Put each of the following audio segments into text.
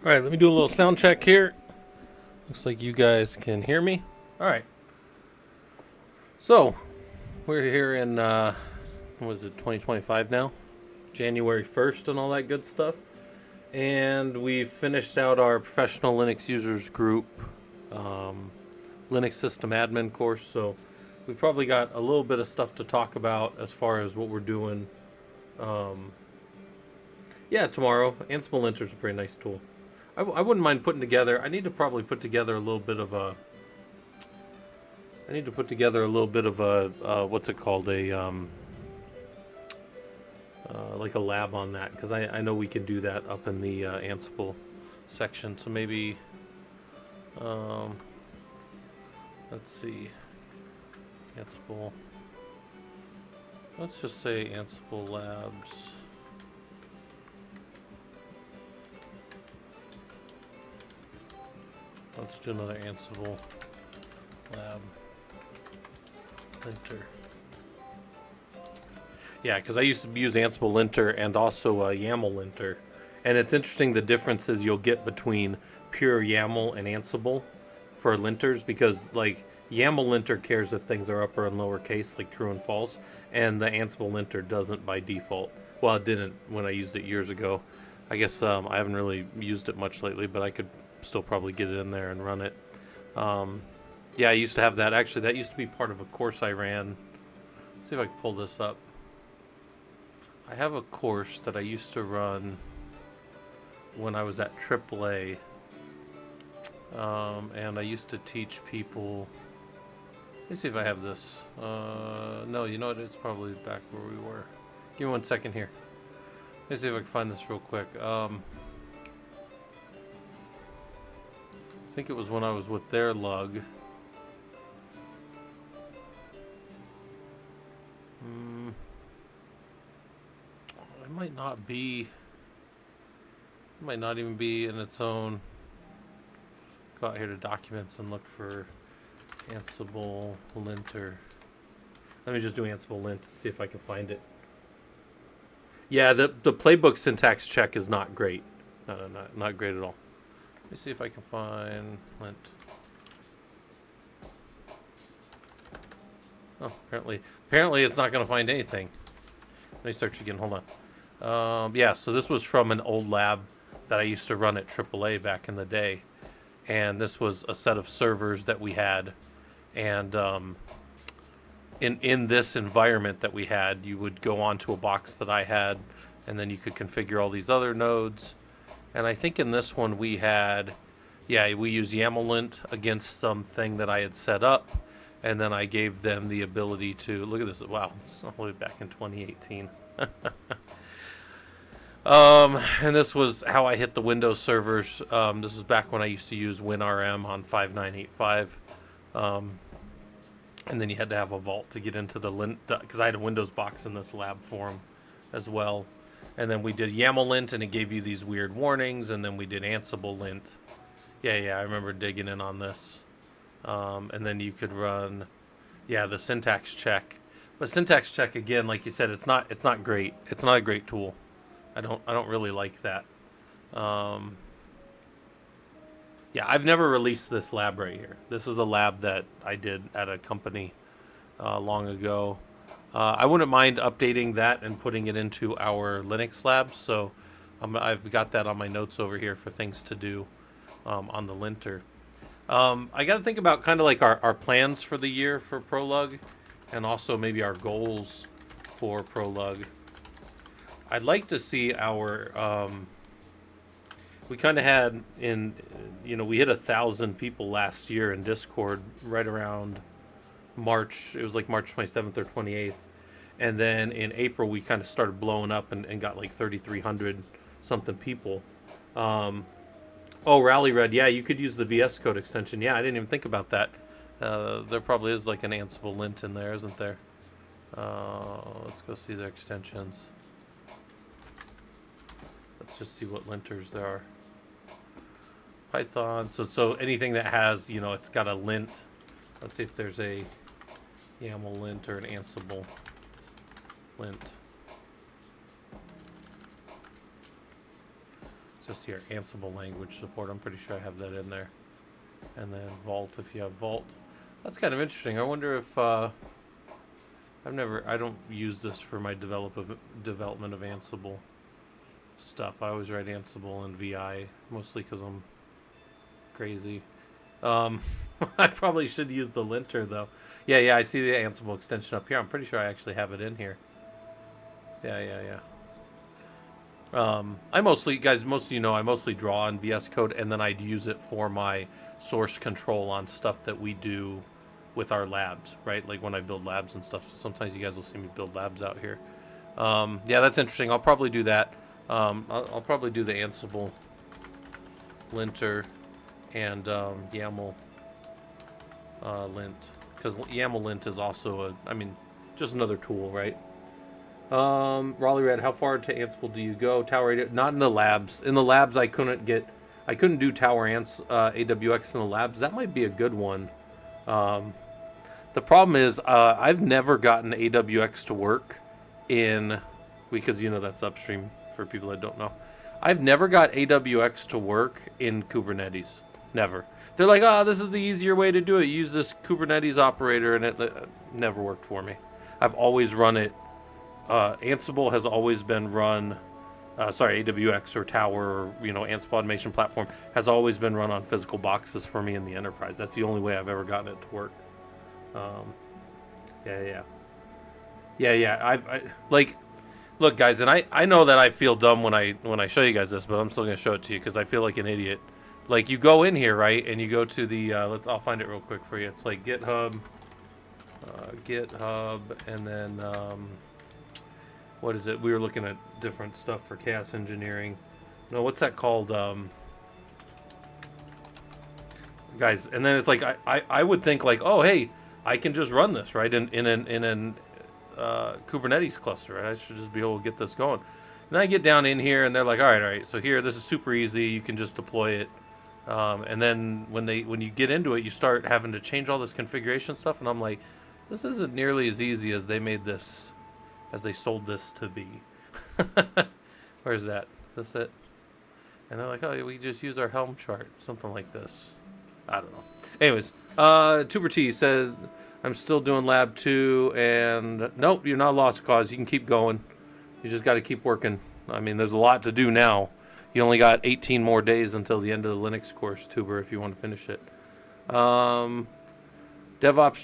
All right, let me do a little sound check here. Looks like you guys can hear me. All right. So, we're here in, what was it, 2025 now? January 1st and all that good stuff. And we finished out our professional Linux users group Linux system admin course. So, we probably got a little bit of stuff to talk about as far as what we're doing. Yeah, tomorrow. Ansible linter is a pretty nice tool. I wouldn't mind putting together. I need to probably put together a little bit of a. I need to put together a little bit of a what's it called, a like a lab on that, because I know we can do that up in the Ansible section. So maybe let's see, Ansible. Let's just say Ansible Labs. Let's do another Ansible lab linter. Yeah, because I used to use Ansible linter and also YAML linter. And it's interesting the differences you'll get between pure YAML and Ansible for linters, because like YAML linter cares if things are upper and lower case, like true and false, and the Ansible linter doesn't by default. Well, it didn't when I used it years ago. I guess I haven't really used it much lately, but I could still probably get it in there and run it. Yeah, I used to have that. Actually, that used to be part of a course I ran. Let's see if I can pull this up. I have a course that I used to run when I was at AAA. And I used to teach people. Let me see if I have this. No, you know what? It's probably back where we were. Give me 1 second here. Let me see if I can find this real quick. I think it was when I was with their lug. It might not be. It might not even be in its own. Go out here to documents and look for Ansible linter. Let me just do Ansible lint and see if I can find it. Yeah, the playbook syntax check is not great. No, not great at all. Let me see if I can find lint. Oh, apparently it's not going to find anything. Let me search again. Hold on. Yeah, so this was from an old lab that I used to run at AAA back in the day, and this was a set of servers that we had, and in this environment that we had, you would go onto a box that I had, and then you could configure all these other nodes. And I think in this one we had, yeah, we used YAML lint against something that I had set up, and then I gave them the ability to look at this. Wow, it's all the way back in 2018. And this was how I hit the Windows servers. This was back when I used to use WinRM on 5985. And then you had to have a vault to get into the lint, because I had a Windows box in this lab form as well. And then we did YAML lint, and it gave you these weird warnings. And then we did Ansible lint. Yeah, I remember digging in on this. And then you could run, yeah, the syntax check. But syntax check, again, like you said, it's not great. It's not a great tool. I don't really like that. Yeah, I've never released this lab right here. This is a lab that I did at a company long ago. I wouldn't mind updating that and putting it into our Linux labs. So I've got that on my notes over here for things to do on the linter. I got to think about kind of like our plans for the year for ProLUG, and also maybe our goals for ProLUG. I'd like to see our. We kind of had we hit 1,000 people last year in Discord right around March. It was like March 27th or 28th. And then in April, we kind of started blowing up and got like 3,300 something people. Oh, Rally Red. Yeah, you could use the VS Code extension. Yeah, I didn't even think about that. There probably is like an Ansible lint in there, isn't there? Let's go see their extensions. Let's just see what linters there are. Python. So anything that has, it's got a lint. Let's see if there's a YAML lint or an Ansible lint. Just here, Ansible language support. I'm pretty sure I have that in there. And then Vault, if you have Vault. That's kind of interesting. I wonder if I don't use this for my development of Ansible stuff. I always write Ansible and VI, mostly because I'm crazy. I probably should use the linter though. Yeah, I see the Ansible extension up here. I'm pretty sure I actually have it in here. Yeah. I mostly, guys, most of you know, I mostly draw on VS Code, and then I'd use it for my source control on stuff that we do with our labs, right? Like when I build labs and stuff. So sometimes you guys will see me build labs out here. Yeah, that's interesting. I'll probably do that. I'll probably do the Ansible linter and YAML lint, because YAML lint is also just another tool, right? Raleigh Red, how far to Ansible do you go? Tower 8, not in the labs. In the labs, I couldn't do Tower AWX in the labs. That might be a good one. The problem is, I've never gotten AWX to work because that's upstream for people that don't know. I've never got AWX to work in Kubernetes. Never. They're like, this is the easier way to do it. Use this Kubernetes operator, and it never worked for me. I've always run it. Ansible has always been run, AWX or Tower, or, Ansible Automation Platform has always been run on physical boxes for me in the enterprise. That's the only way I've ever gotten it to work. Look, guys, and I know that I feel dumb when I show you guys this, but I'm still going to show it to you because I feel like an idiot. Like, you go in here, right, and you go to the, I'll find it real quick for you. It's like GitHub, and then, what is it? We were looking at different stuff for chaos engineering. No, what's that called? Guys, and then it's like, I would think like, oh, hey, I can just run this, right, in an Kubernetes cluster, right? I should just be able to get this going. And then I get down in here, and they're like, all right, so here, this is super easy. You can just deploy it. And then when you get into it, you start having to change all this configuration stuff, and I'm like, this isn't nearly as easy as they sold this to be. Where's that? Is this it? And they're like, oh, we just use our Helm chart, something like this. I don't know. Anyways, Tuber T said, I'm still doing lab 2, and nope, you're not lost cause. You can keep going. You just got to keep working. There's a lot to do now. You only got 18 more days until the end of the Linux course, Tuber, if you want to finish it. DevOps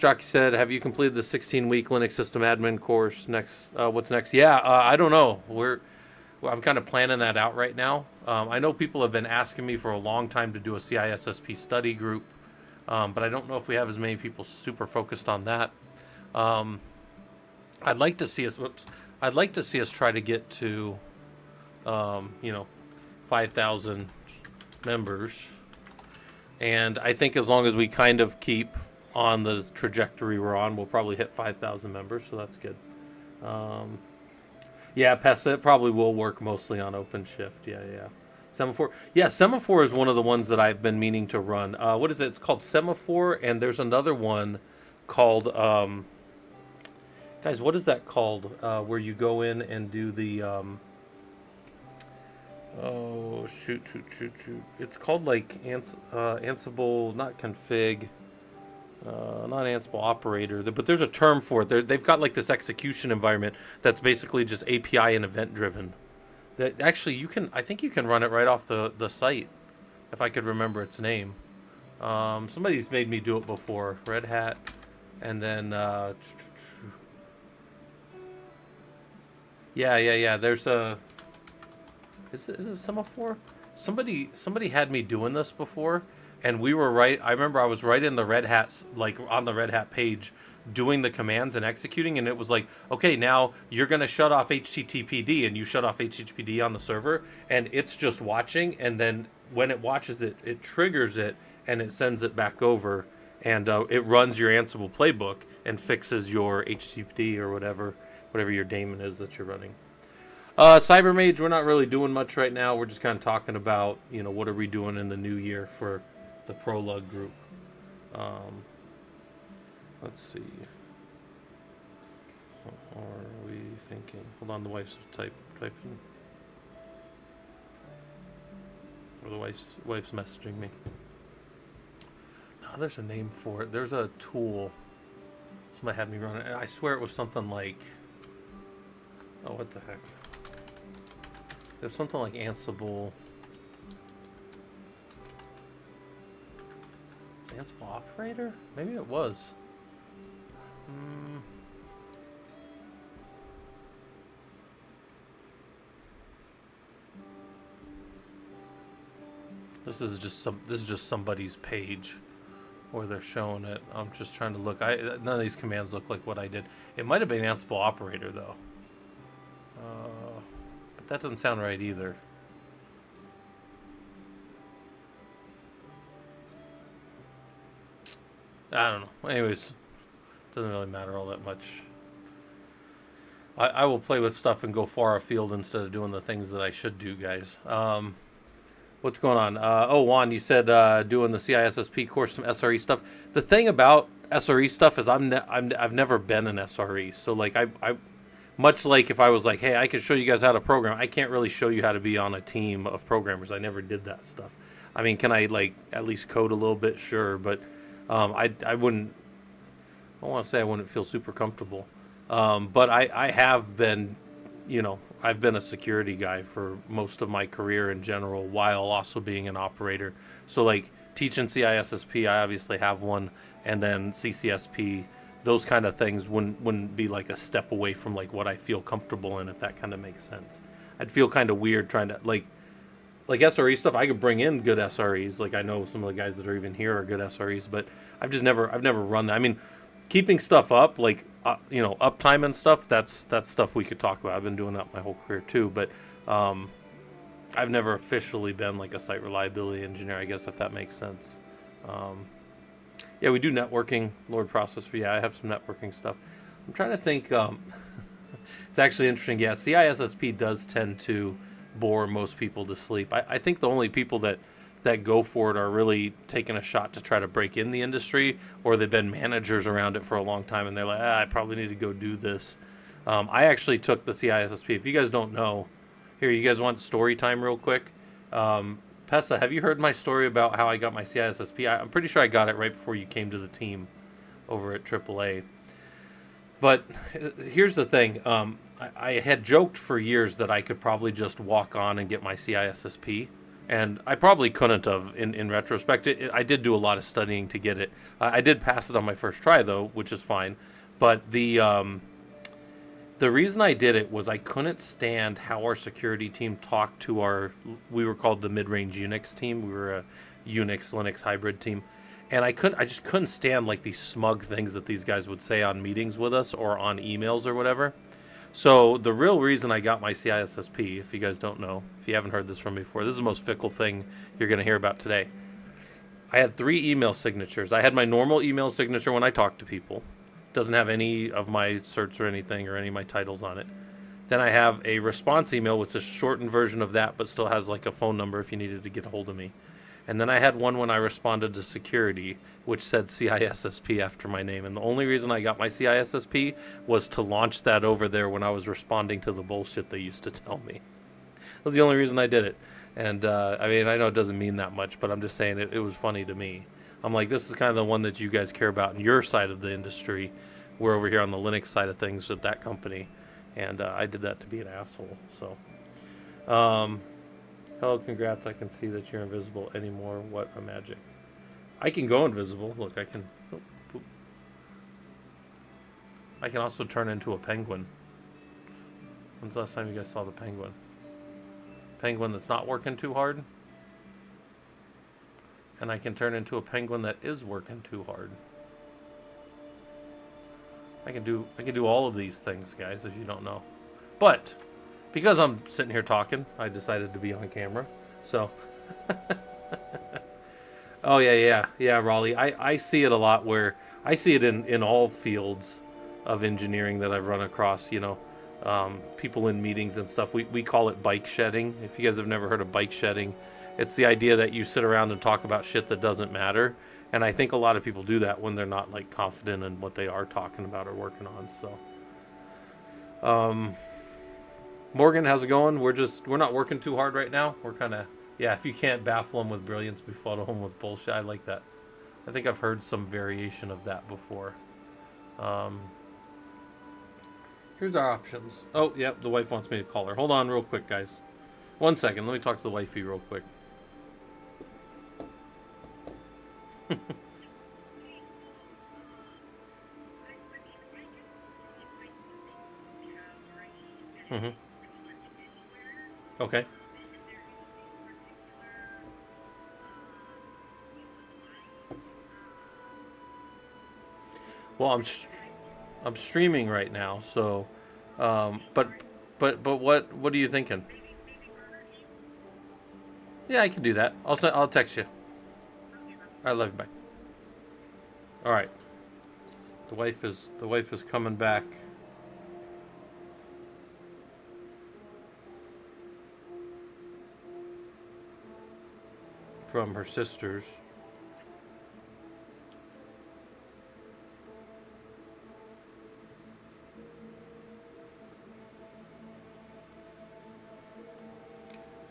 Jockey said, have you completed the 16-week Linux system admin course? What's next? Yeah, I don't know. I'm kind of planning that out right now. I know people have been asking me for a long time to do a CISSP study group, but I don't know if we have as many people super focused on that. I'd like to see us try to get to, 5,000 members, and I think as long as we kind of keep on the trajectory we're on, we'll probably hit 5,000 members, so that's good. Yeah, Pesta, it probably will work mostly on OpenShift. Yeah. Semaphore. Yeah, Semaphore is one of the ones that I've been meaning to run. What is it? It's called Semaphore, and there's another one called, guys, what is that called? Where you go in and do the, oh, shoot. It's called like Ansible, not config. Not Ansible operator, but there's a term for it. They've got like this execution environment that's basically just API and event driven. That actually I think you can run it right off the site, if I could remember its name. Somebody's made me do it before. Red Hat, and then yeah. There's a is it Semaphore? Somebody had me doing this before. And we were right. I remember I was right in the Red Hat, like on the Red Hat page, doing the commands and executing. And it was like, okay, now you're going to shut off HTTPD, and you shut off HTTPD on the server, and it's just watching. And then when it watches it, it triggers it, and it sends it back over, and it runs your Ansible playbook and fixes your HTTPD or whatever your daemon is that you're running. Cybermage, we're not really doing much right now. We're just kind of talking about, what are we doing in the new year for the ProLUG group. Let's see. What are we thinking? Hold on, the wife's typing. Or the wife's messaging me. No, there's a name for it. There's a tool. Somebody had me run it. I swear it was something like... Oh, what the heck? It was something like Ansible. Ansible operator? Maybe it was. This is just somebody's page where they're showing it. I'm just trying to look. None of these commands look like what I did. It might have been Ansible operator though. But that doesn't sound right either. I don't know. Anyways, doesn't really matter all that much. I will play with stuff and go far afield instead of doing the things that I should do, guys. What's going on? Oh, Juan, you said doing the CISSP course, some SRE stuff. The thing about SRE stuff is I've never been an SRE, so like I much like if I was like, hey, I can show you guys how to program. I can't really show you how to be on a team of programmers. I never did that stuff. I mean, can I like at least code a little bit? Sure, but I wouldn't. I don't want to say I wouldn't feel super comfortable, but I have been, you know, I've been a security guy for most of my career in general, while also being an operator. So like teaching CISSP, I obviously have one, and then CCSP, those kind of things wouldn't be like a step away from like what I feel comfortable in, if that kind of makes sense. I'd feel kind of weird trying to like SRE stuff. I could bring in good SREs. Like I know some of the guys that are even here are good SREs, but I've never run that. I mean, keeping stuff up, like you know, uptime and stuff, that's stuff we could talk about. I've been doing that my whole career too, but I've never officially been like a site reliability engineer, I guess, if that makes sense. Yeah, we do networking, Lord Processor. Yeah, I have some networking stuff. I'm trying to think. It's actually interesting. Yeah, CISSP does tend to bore most people to sleep. I think the only people that go for it are really taking a shot to try to break in the industry, or they've been managers around it for a long time and they're like, I probably need to go do this. I actually took the CISSP. If you guys don't know, here, you guys want story time real quick? Pessa, have you heard my story about how I got my CISSP? I'm pretty sure I got it right before you came to the team over at AAA. But here's the thing. I had joked for years that I could probably just walk on and get my CISSP. And I probably couldn't have in retrospect. I did do a lot of studying to get it. I did pass it on my first try, though, which is fine. But the reason I did it was I couldn't stand how our security team talked to we were called the mid-range Unix team. We were a Unix, Linux hybrid team. And I just couldn't stand like these smug things that these guys would say on meetings with us or on emails or whatever. So the real reason I got my CISSP, if you guys don't know, if you haven't heard this from me before, this is the most fickle thing you're going to hear about today. I had 3 email signatures. I had my normal email signature when I talk to people. Doesn't have any of my certs or anything or any of my titles on it. Then I have a response email, which is a shortened version of that, but still has like a phone number if you needed to get a hold of me. And then I had one when I responded to security, which said CISSP after my name. And the only reason I got my CISSP was to launch that over there when I was responding to the bullshit they used to tell me. That was the only reason I did it. And, I mean, I know it doesn't mean that much, but I'm just saying it was funny to me. I'm like, this is kind of the one that you guys care about in your side of the industry. We're over here on the Linux side of things with that company. And I did that to be an asshole. So, hello, congrats. I can see that you're invisible anymore. What a magic. I can go invisible. Look, I can... Oh, poop. I can also turn into a penguin. When's the last time you guys saw the penguin? Penguin that's not working too hard. And I can turn into a penguin that is working too hard. I can do all of these things, guys, if you don't know. But... because I'm sitting here talking, I decided to be on camera. So, oh yeah, Raleigh. I see it a lot where I see it in all fields of engineering that I've run across. You know, people in meetings and stuff. We call it bike shedding. If you guys have never heard of bike shedding, it's the idea that you sit around and talk about shit that doesn't matter. And I think a lot of people do that when they're not like confident in what they are talking about or working on. So, Morgan, how's it going? We're not working too hard right now. We're kind of Yeah, if you can't baffle them with brilliance, befuddle them with bullshit. I like that. I think I've heard some variation of that before. Um, Here's our options. Oh, yep, the wife wants me to call her. Hold on real quick, guys. 1 second. Let me talk to the wifey real quick. Mm-hmm. Okay. Well, I'm streaming right now, so but what are you thinking? Yeah, I can do that. I'll text you. I love you. Bye. All right. The wife is coming back from her sister's.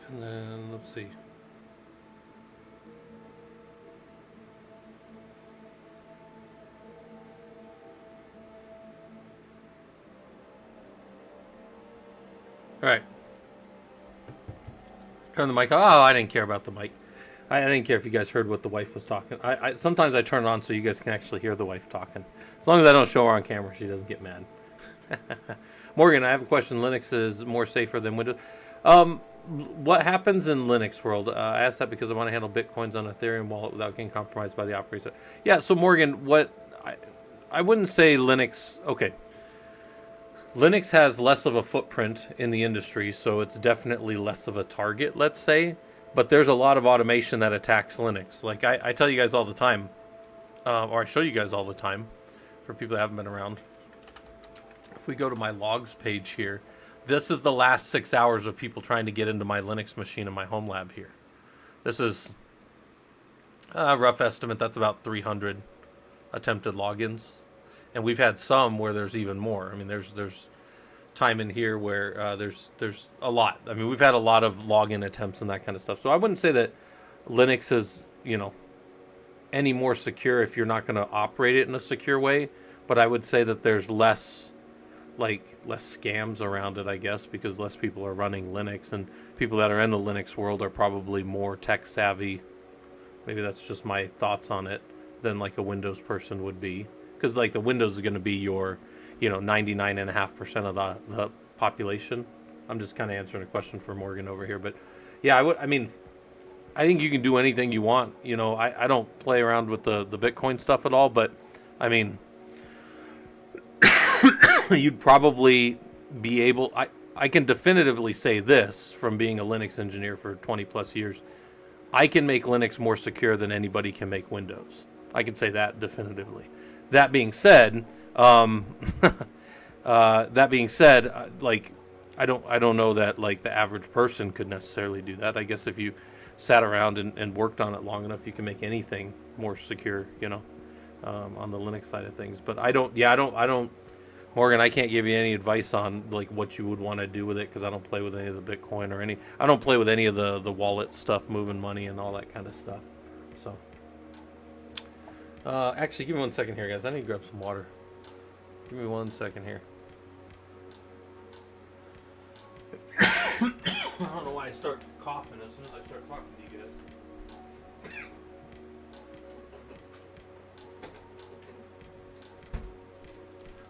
And then let's see. All right. Turn the mic on. Oh, I didn't care about the mic. I didn't care if you guys heard what the wife was talking. I sometimes I turn it on so you guys can actually hear the wife talking. As long as I don't show her on camera, she doesn't get mad. Morgan, I have a question. Linux is more safer than Windows. What happens in Linux world? I asked that because I want to handle Bitcoins on Ethereum wallet without getting compromised by the operator. Yeah, so Morgan, I wouldn't say Linux. Okay. Linux has less of a footprint in the industry, so it's definitely less of a target, let's say. But there's a lot of automation that attacks Linux. Like I tell you guys all the time, or I show you guys all the time, for people that haven't been around. If we go to my logs page here, this is the last 6 hours of people trying to get into my Linux machine in my home lab here. This is a rough estimate. That's about 300 attempted logins. And we've had some where there's even more. I mean, there's time in here where there's a lot. I mean, we've had a lot of login attempts and that kind of stuff. So I wouldn't say that Linux is, any more secure if you're not going to operate it in a secure way. But I would say that there's less scams around it, I guess, because less people are running Linux, and people that are in the Linux world are probably more tech savvy. Maybe that's just my thoughts on it than like a Windows person would be. Because like the Windows is going to be your, 99.5% of the population. I'm just kind of answering a question for Morgan over here, but yeah, I think you can do anything you want. I don't play around with the Bitcoin stuff at all, but I mean, you'd probably be able. I can definitively say this from being a Linux engineer for 20 plus years. I can make Linux more secure than anybody can make Windows. I can say that definitively. That being said, like I don't know that like the average person could necessarily do that. I guess if you sat around and worked on it long enough, you can make anything more secure, on the Linux side of things. But I don't, Morgan, I can't give you any advice on like what you would want to do with it because I don't play with any of the Bitcoin or I don't play with any of the wallet stuff, moving money and all that kind of stuff. So. Actually, give me 1 second here, guys. I need to grab some water. Give me 1 second here. I don't know why I start coughing as soon as I start talking to you guys.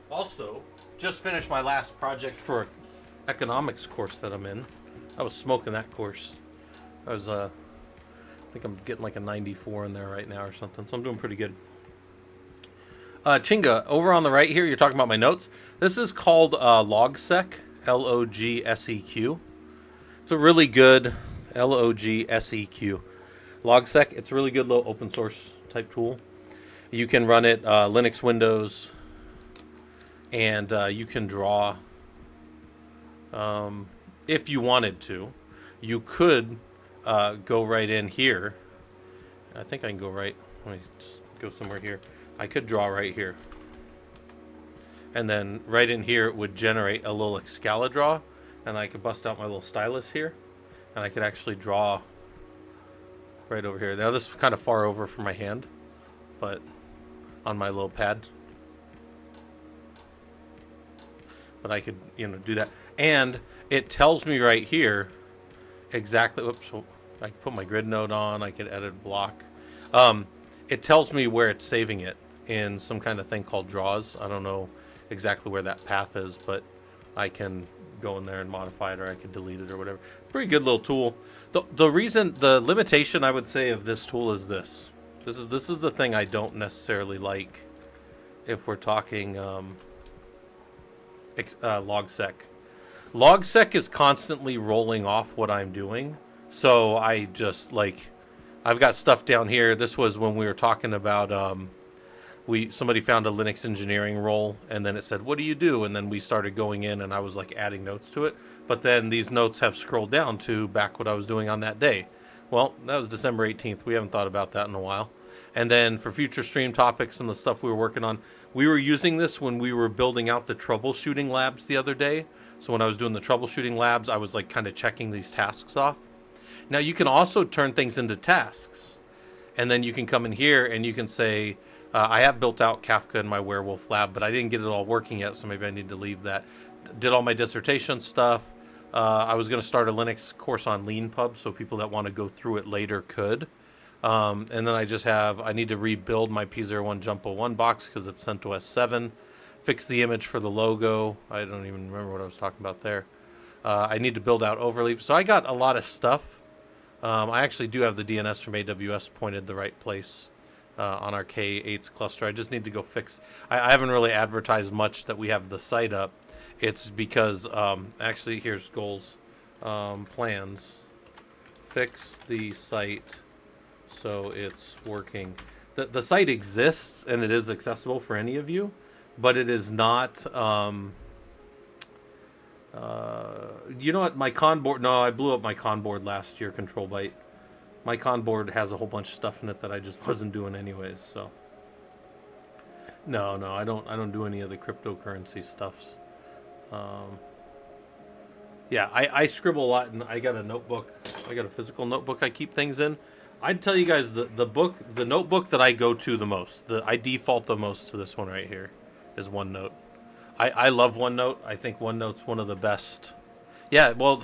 Also, just finished my last project for an economics course that I'm in. I was smoking that course. I think I'm getting like a 94 in there right now or something, so I'm doing pretty good. Chinga, over on the right here, you're talking about my notes. This is called LogSeq, LOGSEQ. It's a really good LOGSEQ. LogSeq, it's a really good little open source type tool. You can run it Linux, Windows, and you can draw if you wanted to. You could go right in here. I think I can go right. Let me just go somewhere here. I could draw right here. And then right in here it would generate a little Excala draw. And I could bust out my little stylus here. And I could actually draw right over here. Now this is kind of far over from my hand, but on my little pad. But I could, you know, do that. And it tells me right here exactly, whoops, so I can put my grid node on, I could edit block. It tells me where it's saving it in some kind of thing called draws. I don't know exactly where that path is, but I can go in there and modify it, or I could delete it or whatever. Pretty good little tool. The limitation I would say of this tool is this. This is the thing I don't necessarily like if we're talking logsec. Logsec is constantly rolling off what I'm doing, so I just like, I've got stuff down here. This was when we were talking about somebody found a Linux engineering role, and then it said, what do you do? And then we started going in, and I was like adding notes to it. But then these notes have scrolled down to back what I was doing on that day. Well, that was December 18th. We haven't thought about that in a while. And then for future stream topics and the stuff we were working on, we were using this when we were building out the troubleshooting labs the other day. So when I was doing the troubleshooting labs, I was like kind of checking these tasks off. Now you can also turn things into tasks. And then you can come in here and you can say, I have built out Kafka in my Werewolf lab, but I didn't get it all working yet, so maybe I need to leave that. Did all my dissertation stuff. I was going to start a Linux course on LeanPub, so people that want to go through it later could. And then I need to rebuild my P01 Jump 01 box because it's CentOS 7. Fix the image for the logo. I don't even remember what I was talking about there. I need to build out Overleaf. So I got a lot of stuff. I actually do have the DNS from AWS pointed the right place on our K8's cluster. I just need to go fix. I haven't really advertised much that we have the site up. It's because, actually, here's goals, plans, fix the site so it's working. The site exists and it is accessible for any of you, but it is not, you know what, my con board, no, I blew up my con board last year, Control Byte. My con board has a whole bunch of stuff in it that I just wasn't doing anyways, so. No, I don't do any of the cryptocurrency stuffs. Yeah, I scribble a lot, and I got a notebook. I got a physical notebook I keep things in. I'd tell you guys the notebook that I go to the most, I default the most to this one right here, is OneNote. I love OneNote. I think OneNote's one of the best. Yeah, well,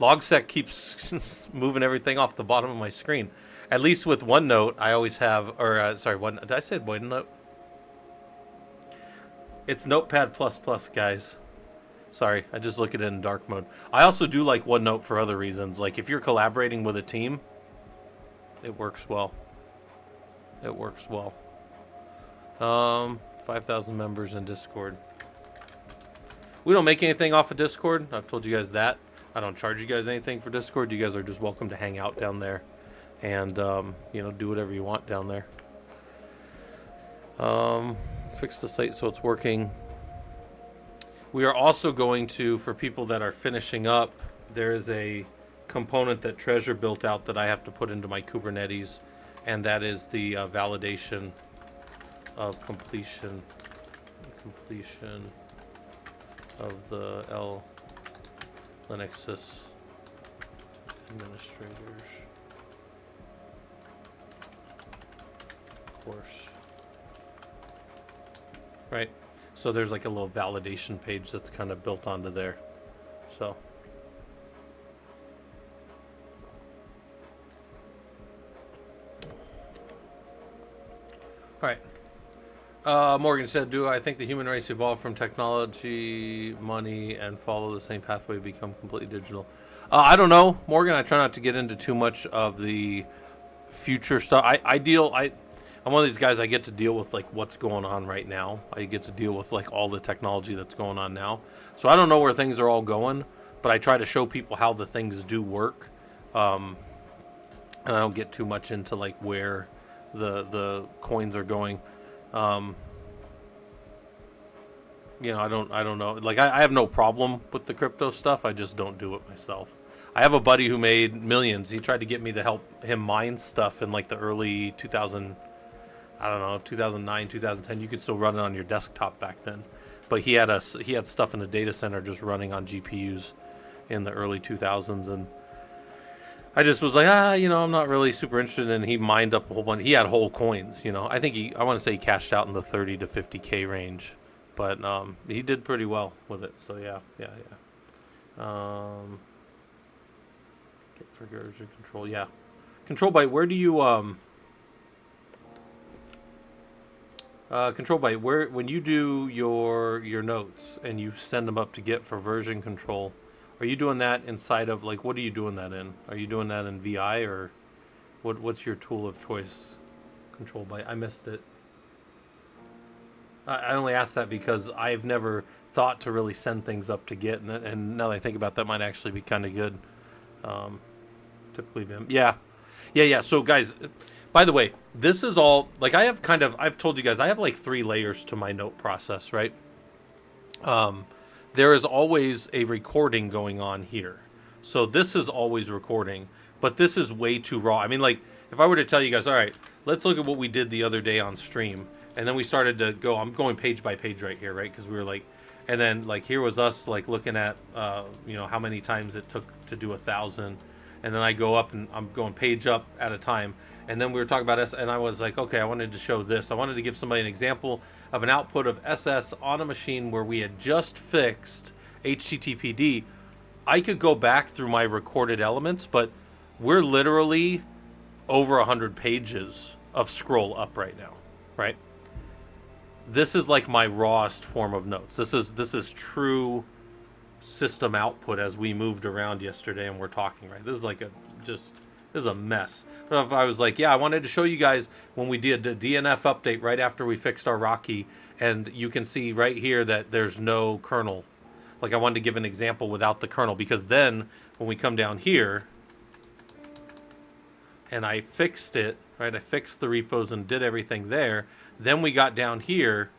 Logsec keeps moving everything off the bottom of my screen. At least with OneNote, I always have, did I say OneNote? It's Notepad++, guys. Sorry, I just look at it in dark mode. I also do like OneNote for other reasons. Like if you're collaborating with a team, it works well. It works well. 5,000 members in Discord. We don't make anything off of Discord. I've told you guys that. I don't charge you guys anything for Discord. You guys are just welcome to hang out down there and, you know, do whatever you want down there. Fix the site so it's working. We are also going to, for people that are finishing up, there is a component that Treasure built out that I have to put into my Kubernetes, and that is the validation of completion of the Linux sys administrators course. Right. So there's like a little validation page that's kind of built onto there. So. All right. Morgan said, do I think the human race evolved from technology, money, and follow the same pathway, become completely digital? I don't know, Morgan. I try not to get into too much of the future stuff. I'm one of these guys, I get to deal with like what's going on right now. I get to deal with like all the technology that's going on now. So I don't know where things are all going, but I try to show people how the things do work. And I don't get too much into like where the coins are going. You know, I don't know. Like I have no problem with the crypto stuff. I just don't do it myself. I have a buddy who made millions. He tried to get me to help him mine stuff in like the early 2009, 2010. You could still run it on your desktop back then. But he had stuff in the data center just running on GPUs in the early 2000s, and I just was like, I'm not really super interested. And he mined up a whole bunch. He had whole coins, I think I want to say he cashed out in the 30 to 50K range, but he did pretty well with it. So yeah. Get for version control, yeah. Control byte. Where do you control byte? Where when you do your notes and you send them up to Git for version control? Are you doing that inside of, like, what are you doing that in? Are you doing that in VI, or what's your tool of choice? Control byte. I missed it. I only asked that because I've never thought to really send things up to Git, and now that I think about that, might actually be kind of good. Typically Vim. Yeah. So guys, by the way, this is all, like, I've told you guys, I have like 3 layers to my note process, right? There is always a recording going on here. So this is always recording, but this is way too raw. I mean, like, if I were to tell you guys, all right, let's look at what we did the other day on stream, and then we started to go, I'm going page by page right here, right? Because we were like, and then like here was us like looking at, how many times it took to do 1,000, and then I go up and I'm going page up at a time. And then we were talking about S, and I was like, okay, I wanted to show this. I wanted to give somebody an example of an output of SS on a machine where we had just fixed HTTPD. I could go back through my recorded elements, but we're literally over 100 pages of scroll up right now, right? This is like my rawest form of notes. This is true system output as we moved around yesterday and we're talking, right? This is like this is a mess. But if I was like, I wanted to show you guys when we did the DNF update right after we fixed our Rocky, and you can see right here that there's no kernel. Like, I wanted to give an example without the kernel, because then when we come down here and I fixed it, right? I fixed the repos and did everything there. Then we got down here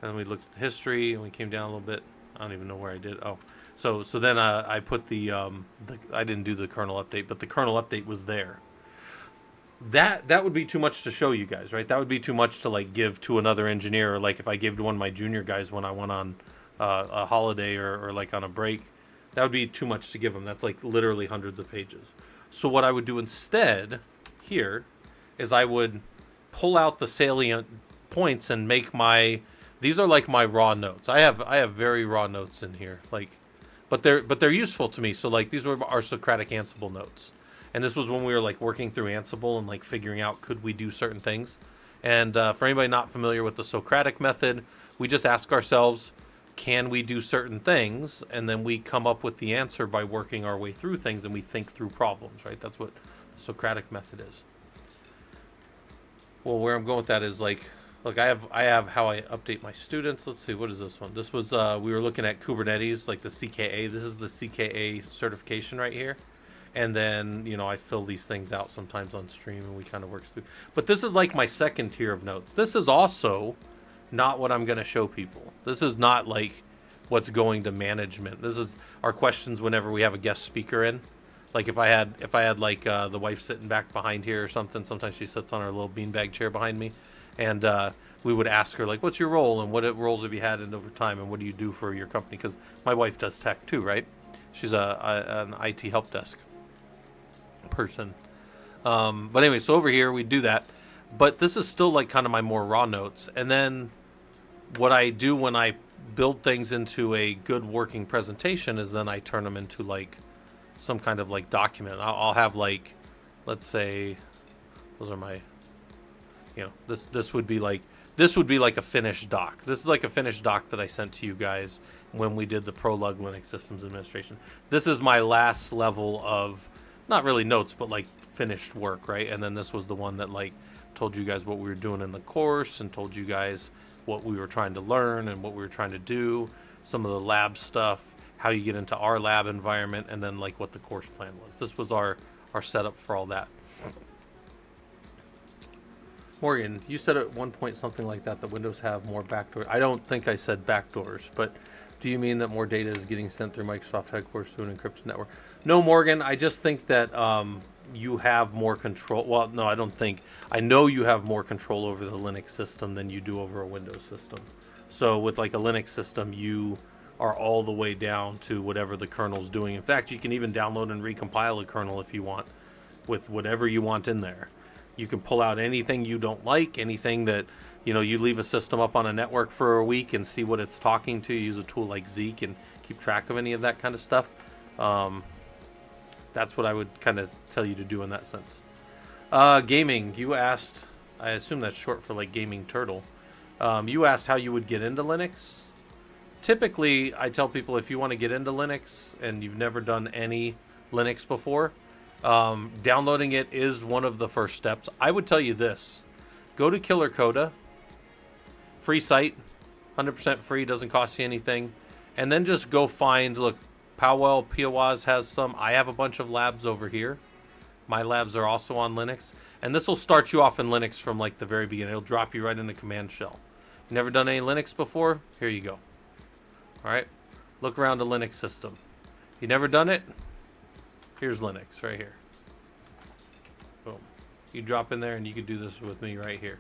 and we looked at the history and we came down a little bit. I don't even know where I did. Oh, so then I put the I didn't do the kernel update, but the kernel update was there. That would be too much to show you guys, right? That would be too much to like give to another engineer, or like if I gave to one of my junior guys when I went on a holiday or like on a break. That would be too much to give them. That's like literally hundreds of pages. So what I would do instead here is I would pull out the salient points and make these are like my raw notes. I have very raw notes in here, like, but they're useful to me. So like these were our Socratic Ansible notes, and this was when we were like working through Ansible and like figuring out could we do certain things. And for anybody not familiar with the Socratic method, we just ask ourselves, can we do certain things? And then we come up with the answer by working our way through things, and we think through problems, right? That's what the Socratic method is. Well, where I'm going with that is like, look, I have how I update my students. Let's see, what is this one? This was, we were looking at Kubernetes, like the CKA. This is the CKA certification right here. And then, I fill these things out sometimes on stream and we kind of work through. But this is like my second tier of notes. This is also not what I'm going to show people. This is not like what's going to management. This is our questions whenever we have a guest speaker in. Like if I had like the wife sitting back behind here or something, sometimes she sits on her little beanbag chair behind me, and we would ask her like, what's your role and what roles have you had in over time and what do you do for your company? Because my wife does tech too, right? She's an IT help desk person. But anyway, so over here we do that, but this is still like kind of my more raw notes. And then what I do when I build things into a good working presentation is then I turn them into like some kind of like document. I'll have like, let's say, those are my, this would be like a finished doc. This is like a finished doc that I sent to you guys when we did the ProLUG Linux Systems Administration. This is my last level of, not really notes, but like finished work, right? And then this was the one that like told you guys what we were doing in the course and told you guys what we were trying to learn and what we were trying to do, some of the lab stuff, how you get into our lab environment, and then like what the course plan was. This was our setup for all that. Morgan, you said at one point something like that Windows have more backdoors. I don't think I said backdoors, but do you mean that more data is getting sent through Microsoft headquarters to an encrypted network? No, Morgan, I just think that you have more control. Well, no, I don't think. I know you have more control over the Linux system than you do over a Windows system. So with like a Linux system, you are all the way down to whatever the kernel's doing. In fact, you can even download and recompile a kernel if you want. with whatever you want in there. You can pull out anything you don't like, anything that, you leave a system up on a network for a week and see what it's talking to. Use a tool like Zeek and keep track of any of that kind of stuff. That's what I would kind of tell you to do in that sense. Gaming, you asked, I assume that's short for like Gaming Turtle. You asked how you would get into Linux. Typically, I tell people if you want to get into Linux and you've never done any Linux before, downloading it is one of the first steps. I would tell you this. Go to Killer Coda. Free site. 100% free. Doesn't cost you anything. And then just go find, look, Powell, POAS has some. I have a bunch of labs over here. My labs are also on Linux. And this will start you off in Linux from like the very beginning. It'll drop you right into command shell. Never done any Linux before? Here you go. All right. Look around the Linux system. You never done it? Here's Linux right here. Boom. You drop in there and you can do this with me right here.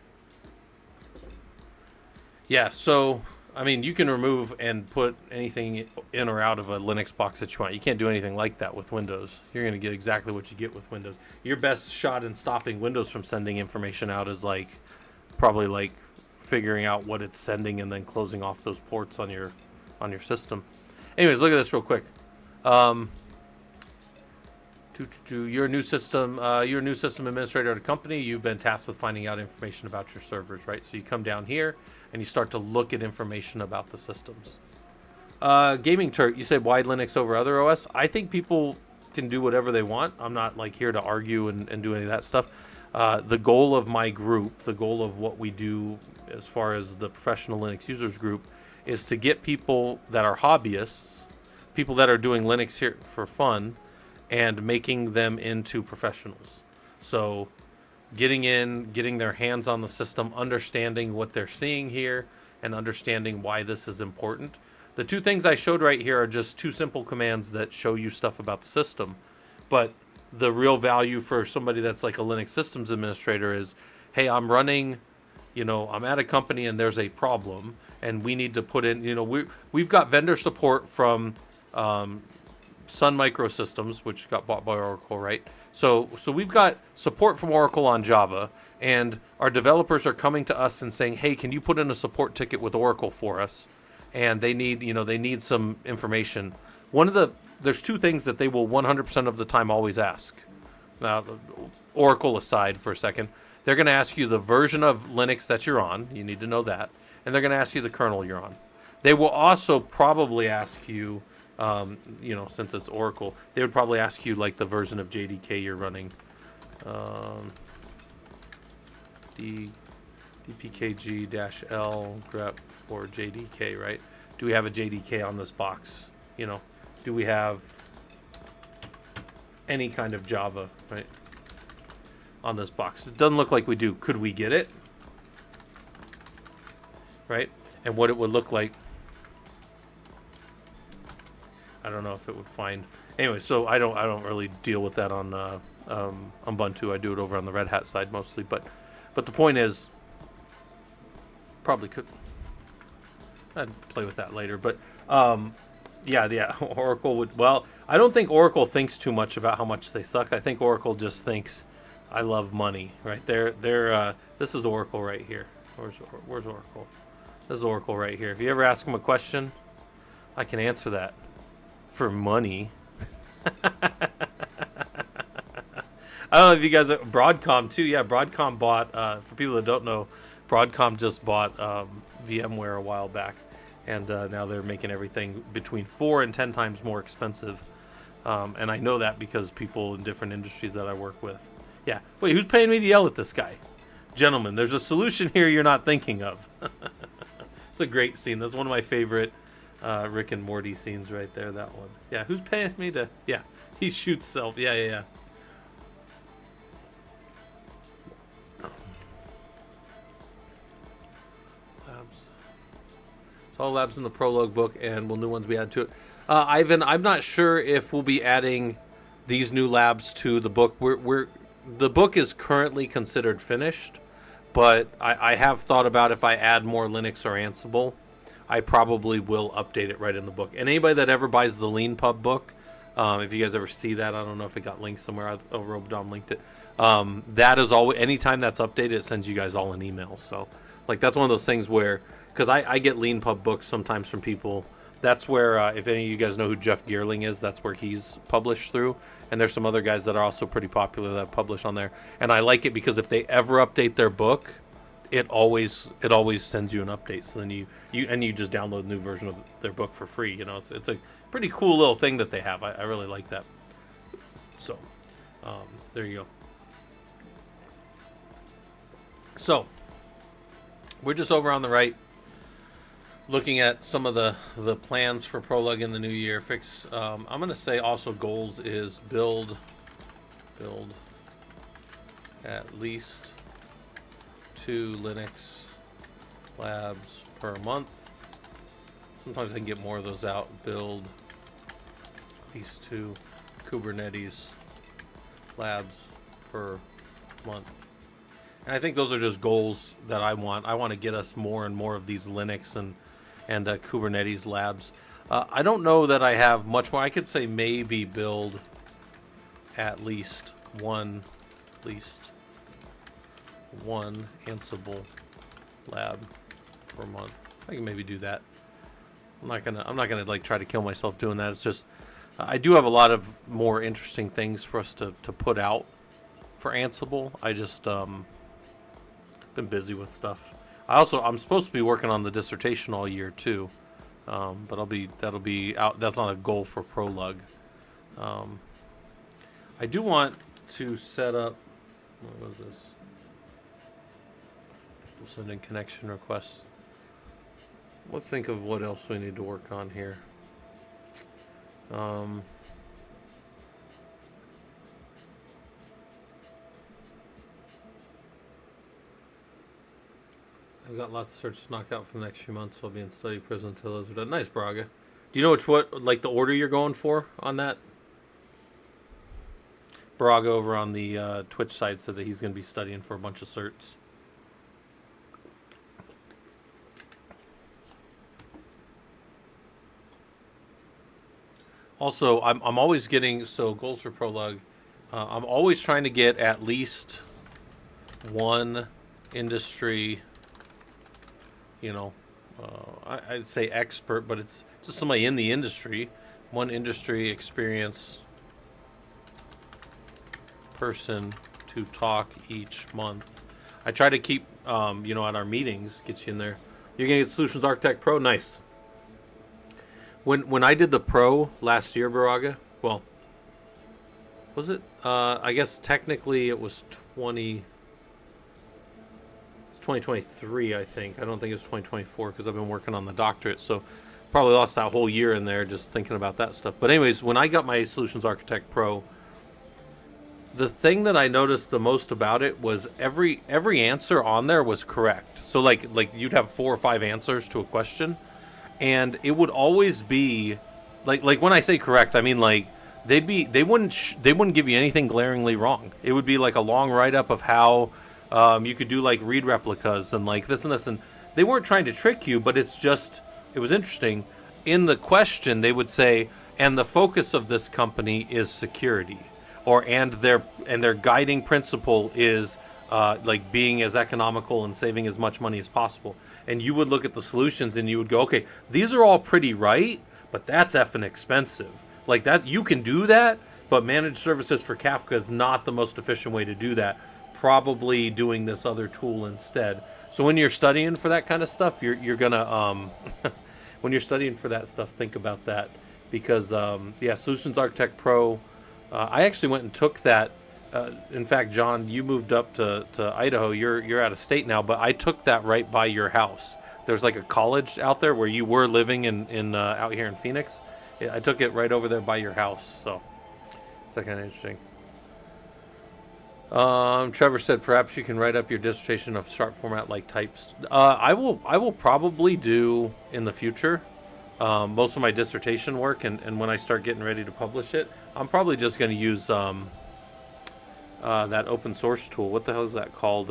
Yeah, so, I mean, you can remove and put anything in or out of a Linux box that you want. You can't do anything like that with Windows. You're going to get exactly what you get with Windows. Your best shot in stopping Windows from sending information out is like, probably like figuring out what it's sending and then closing off those ports on your system. Anyways, look at this real quick. You're a new system administrator at a company. You've been tasked with finding out information about your servers, right? So you come down here and you start to look at information about the systems. Gaming Turk, you said why Linux over other OS? I think people can do whatever they want. I'm not like here to argue and do any of that stuff. The goal of my group, the goal of what we do as far as the professional Linux users group, is to get people that are hobbyists, people that are doing Linux here for fun, and making them into professionals. So getting their hands on the system, understanding what they're seeing here, and understanding why this is important. The two things I showed right here are just two simple commands that show you stuff about the system. But the real value for somebody that's like a Linux systems administrator is, hey, I'm running, I'm at a company and there's a problem, and we need to put in, we've got vendor support from Sun Microsystems, which got bought by Oracle, right? So we've got support from Oracle on Java, and our developers are coming to us and saying, hey, can you put in a support ticket with Oracle for us? And they need some information. There's two things that they will 100% of the time always ask. Now, Oracle aside for a second, they're going to ask you the version of Linux that you're on. You need to know that. And they're going to ask you the kernel you're on. They will also probably ask you, since it's Oracle, they would probably ask you like the version of JDK you're running. DPKG-L grep for JDK, right? Do we have a JDK on this box? Do we have any kind of Java, right, on this box? It doesn't look like we do. Could we get it? Right? And what it would look like. I don't know if it would find. Anyway, so I don't really deal with that on Ubuntu. I do it over on the Red Hat side mostly. But the point is, probably could. I'd play with that later. But yeah, Oracle would. Well, I don't think Oracle thinks too much about how much they suck. I think Oracle just thinks, I love money. Right? This is Oracle right here. Where's Oracle? This is Oracle right here. If you ever ask them a question, I can answer that. For money. I don't know if you guys Broadcom too. Yeah, Broadcom bought for people that don't know, Broadcom just bought VMware a while back, and now they're making everything between 4 and 10 times more expensive. And I know that because people in different industries that I work with. Yeah. Wait, who's paying me to yell at this guy? Gentlemen, there's a solution here you're not thinking of. It's a great scene. That's one of my favorite Rick and Morty scenes right there, that one. Yeah, who's paying me to... Yeah, he shoots self. Yeah. Labs. It's all labs in the ProLUG book, and will new ones be added to it? Ivan, I'm not sure if we'll be adding these new labs to the book. The book is currently considered finished, but I have thought about if I add more Linux or Ansible, I probably will update it right in the book. And anybody that ever buys the LeanPub book, If you guys ever see that, I don't know if it got linked somewhere. Robodom linked it. That is always, anytime that's updated, it sends you guys all an email. So, like, that's one of those things where, because I get Lean Pub books sometimes from people. That's where, if any of you guys know who Jeff Geerling is, that's where he's published through. And there's some other guys that are also pretty popular that publish on there. And I like it because if they ever update their book, it always sends you an update. So then you just download a new version of their book for free. You know, it's a pretty cool little thing that they have. I really like that. So, there you go. So, we're just over on the right, looking at some of the plans for ProLUG in the new year. I'm going to say also goals is build at least 2 Linux labs per month. Sometimes I can get more of those out. Build at least 2 Kubernetes labs per month. And I think those are just goals that I want. I want to get us more and more of these Linux and Kubernetes labs. I don't know that I have much more. I could say maybe build at least one Ansible lab per month. I can maybe do that. I'm not gonna like try to kill myself doing that. It's just I do have a lot of more interesting things for us to put out for Ansible. I just been busy with stuff. I'm supposed to be working on the dissertation all year too, but that'll be out. That's not a goal for ProLUG. I do want to set up. What was this? We'll send in connection requests. Let's think of what else we need to work on here. I've got lots of searches to knock out for the next few months. So I'll be in study prison until those are done. Nice, Braga. Do you know like the order you're going for on that? Braga over on the Twitch side said that he's going to be studying for a bunch of certs. Also, I'm always getting, so goals for ProLUG, I'm always trying to get at least one industry, I'd say expert, but it's just somebody in the industry, one industry experience person to talk each month. I try to keep, at our meetings, get you in there. You're going to get Solutions Architect Pro? Nice. When I did the Pro last year, Baraga, well, was it? I guess technically it was 2023, I think. I don't think it's 2024 because I've been working on the doctorate, so probably lost that whole year in there just thinking about that stuff. But anyways, when I got my Solutions Architect Pro, the thing that I noticed the most about it was every answer on there was correct. So like you'd have 4 or 5 answers to a question, and it would always be like when I say correct, I mean like they wouldn't give you anything glaringly wrong. It would be like a long write up of how you could do like read replicas and like this and this, and they weren't trying to trick you, but it was interesting. In the question, they would say, and the focus of this company is security, and their guiding principle is like being as economical and saving as much money as possible. And you would look at the solutions and you would go, okay, these are all pretty right, but that's effing expensive. Like that, you can do that, but managed services for Kafka is not the most efficient way to do that. Probably doing this other tool instead. So when you're studying for that kind of stuff, you're gonna when you're studying for that stuff, think about that, because Solutions Architect Pro. I actually went and took that. In fact, John, you moved up to Idaho. You're out of state now, but I took that right by your house. There's like a college out there where you were living in out here in Phoenix. I took it right over there by your house, so it's kind of interesting. Trevor said perhaps you can write up your dissertation of sharp format like types. I will probably do in the future most of my dissertation work, and when I start getting ready to publish it, I'm probably just going to use that open source tool. What the hell is that called?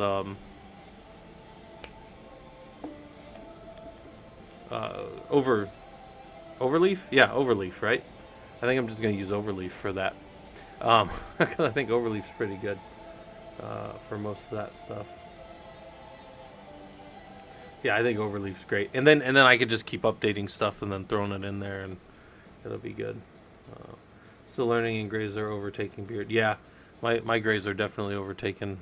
Overleaf? Yeah, Overleaf, right? I think I'm just going to use Overleaf for that. 'Cause I think Overleaf's pretty good for most of that stuff. Yeah, I think Overleaf's great. And then I could just keep updating stuff and then throwing it in there, and it'll be good. Still learning, and grays are overtaking beard. Yeah, my grays are definitely overtaking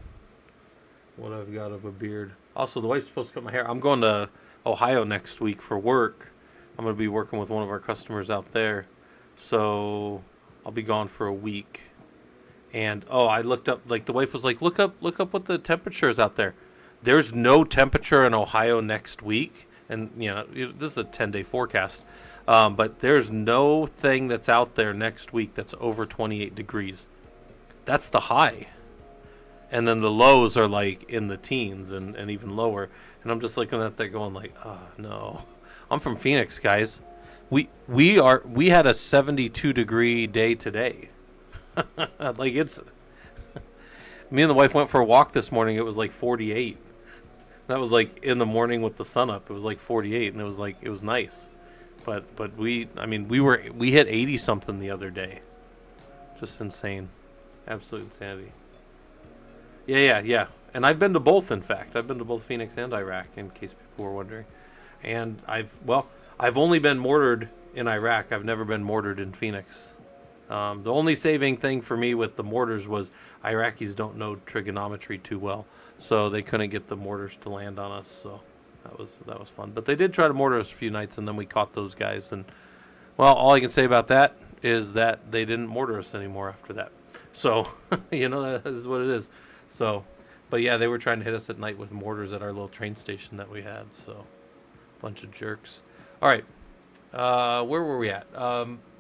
what I've got of a beard. Also, the wife's supposed to cut my hair. I'm going to Ohio next week for work. I'm going to be working with one of our customers out there. So I'll be gone for a week. And I looked up, like the wife was like, look up what the temperature is out there. There's no temperature in Ohio next week. And, this is a 10-day forecast. But there's no thing that's out there next week that's over 28 degrees. That's the high. And then the lows are like in the teens and even lower. And I'm just looking at that going like, oh, no. I'm from Phoenix, guys. We had a 72 degree day today. Like it's me and the wife went for a walk this morning. It was like 48. That was like in the morning with the sun up. It was like 48 and it was nice. But we hit 80 something the other day. Just insane. Absolute insanity. Yeah. And I've been to both, in fact. I've been to both Phoenix and Iraq, in case people were wondering. And I've only been mortared in Iraq. I've never been mortared in Phoenix. The only saving thing for me with the mortars was Iraqis don't know trigonometry too well, so they couldn't get the mortars to land on us. So that was fun. But they did try to mortar us a few nights, and then we caught those guys. And all I can say about that is that they didn't mortar us anymore after that. So that is what it is. So, but yeah, they were trying to hit us at night with mortars at our little train station that we had. So, bunch of jerks. All right. Where were we at?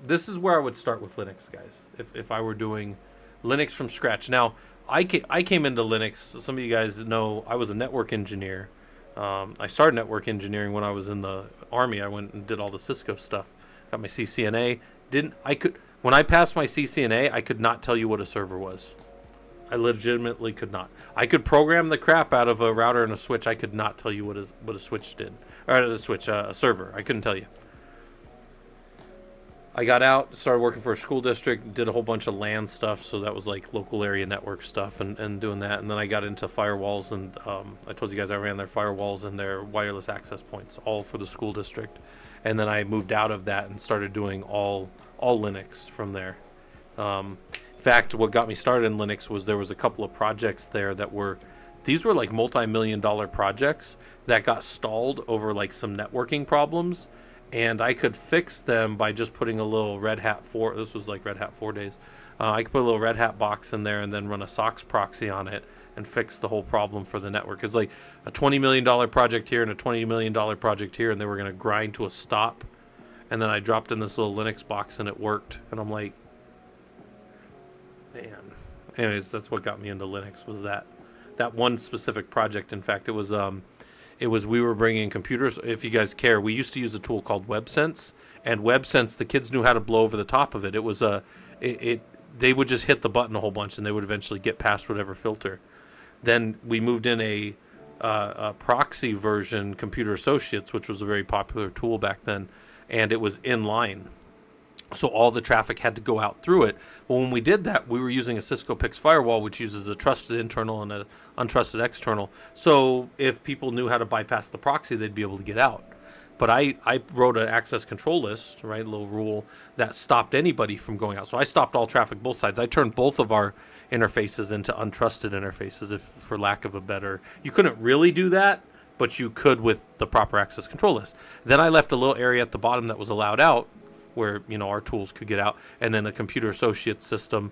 This is where I would start with Linux, guys. If I were doing Linux from scratch. Now, I came into Linux. Some of you guys know I was a network engineer. I started network engineering when I was in the Army. I went and did all the Cisco stuff. Got my CCNA. When I passed my CCNA, I could not tell you what a server was. I legitimately could not. I could program the crap out of a router and a switch. I could not tell you what a switch did. Or a server. I couldn't tell you. I got out, started working for a school district, did a whole bunch of LAN stuff, so that was like local area network stuff and doing that. And then I got into firewalls, and I told you guys I ran their firewalls and their wireless access points, all for the school district. And then I moved out of that and started doing all Linux from there. In fact, what got me started in Linux was there was a couple of projects there these were like multi-million-dollar projects that got stalled over like some networking problems. And I could fix them by just putting a little Red Hat 4. This was like Red Hat 4 days. I could put a little Red Hat box in there and then run a SOX proxy on it and fix the whole problem for the network. It's like a $20 million project here and a $20 million project here, and they were going to grind to a stop. And then I dropped in this little Linux box and it worked. And I'm like, man. Anyways, that's what got me into Linux, was that one specific project. In fact, it was we were bringing computers. If you guys care, we used to use a tool called WebSense, and WebSense, the kids knew how to blow over the top of it. It was they would just hit the button a whole bunch, and they would eventually get past whatever filter. Then we moved in a proxy version, Computer Associates, which was a very popular tool back then, and it was inline. So all the traffic had to go out through it. Well, when we did that, we were using a Cisco PIX firewall, which uses a trusted internal and an untrusted external. So if people knew how to bypass the proxy, they'd be able to get out. But I wrote an access control list, right, a little rule that stopped anybody from going out. So I stopped all traffic both sides. I turned both of our interfaces into untrusted interfaces, if for lack of a better. You couldn't really do that, but you could with the proper access control list. Then I left a little area at the bottom that was allowed out, where our tools could get out, and then a Computer Associates system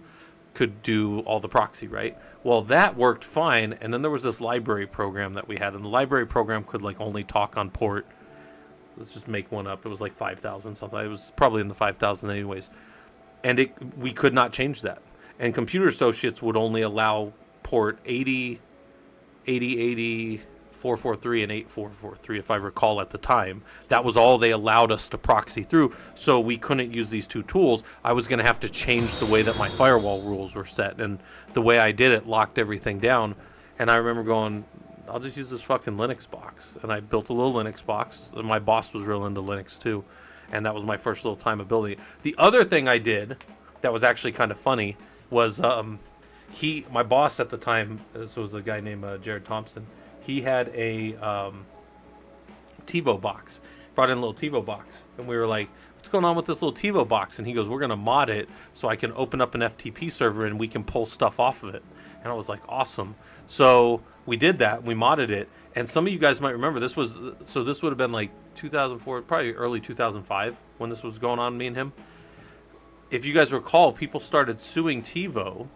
could do all the proxy, right? Well, that worked fine, and then there was this library program that we had, and the library program could like only talk on port, let's just make one up, it was like 5,000 something, it was probably in the 5,000 anyways, and we could not change that. And Computer Associates would only allow port 80, 443 and 8443, if I recall at the time. That was all they allowed us to proxy through, so we couldn't use these two tools. I was going to have to change the way that my firewall rules were set, and the way I did it locked everything down. And I remember going, I'll just use this fucking Linux box. And I built a little Linux box, and my boss was real into Linux too. and that was my first little time of building it. The other thing I did that was actually kind of funny was my boss at the time, this was a guy named Jared Thompson. He had a TiVo box, brought in a little TiVo box, and we were like, what's going on with this little TiVo box? And he goes, we're going to mod it so I can open up an FTP server and we can pull stuff off of it. And I was like, awesome. So we did that. We modded it. And some of you guys might remember this would have been like 2004, probably early 2005 when this was going on, me and him. If you guys recall, people started suing TiVo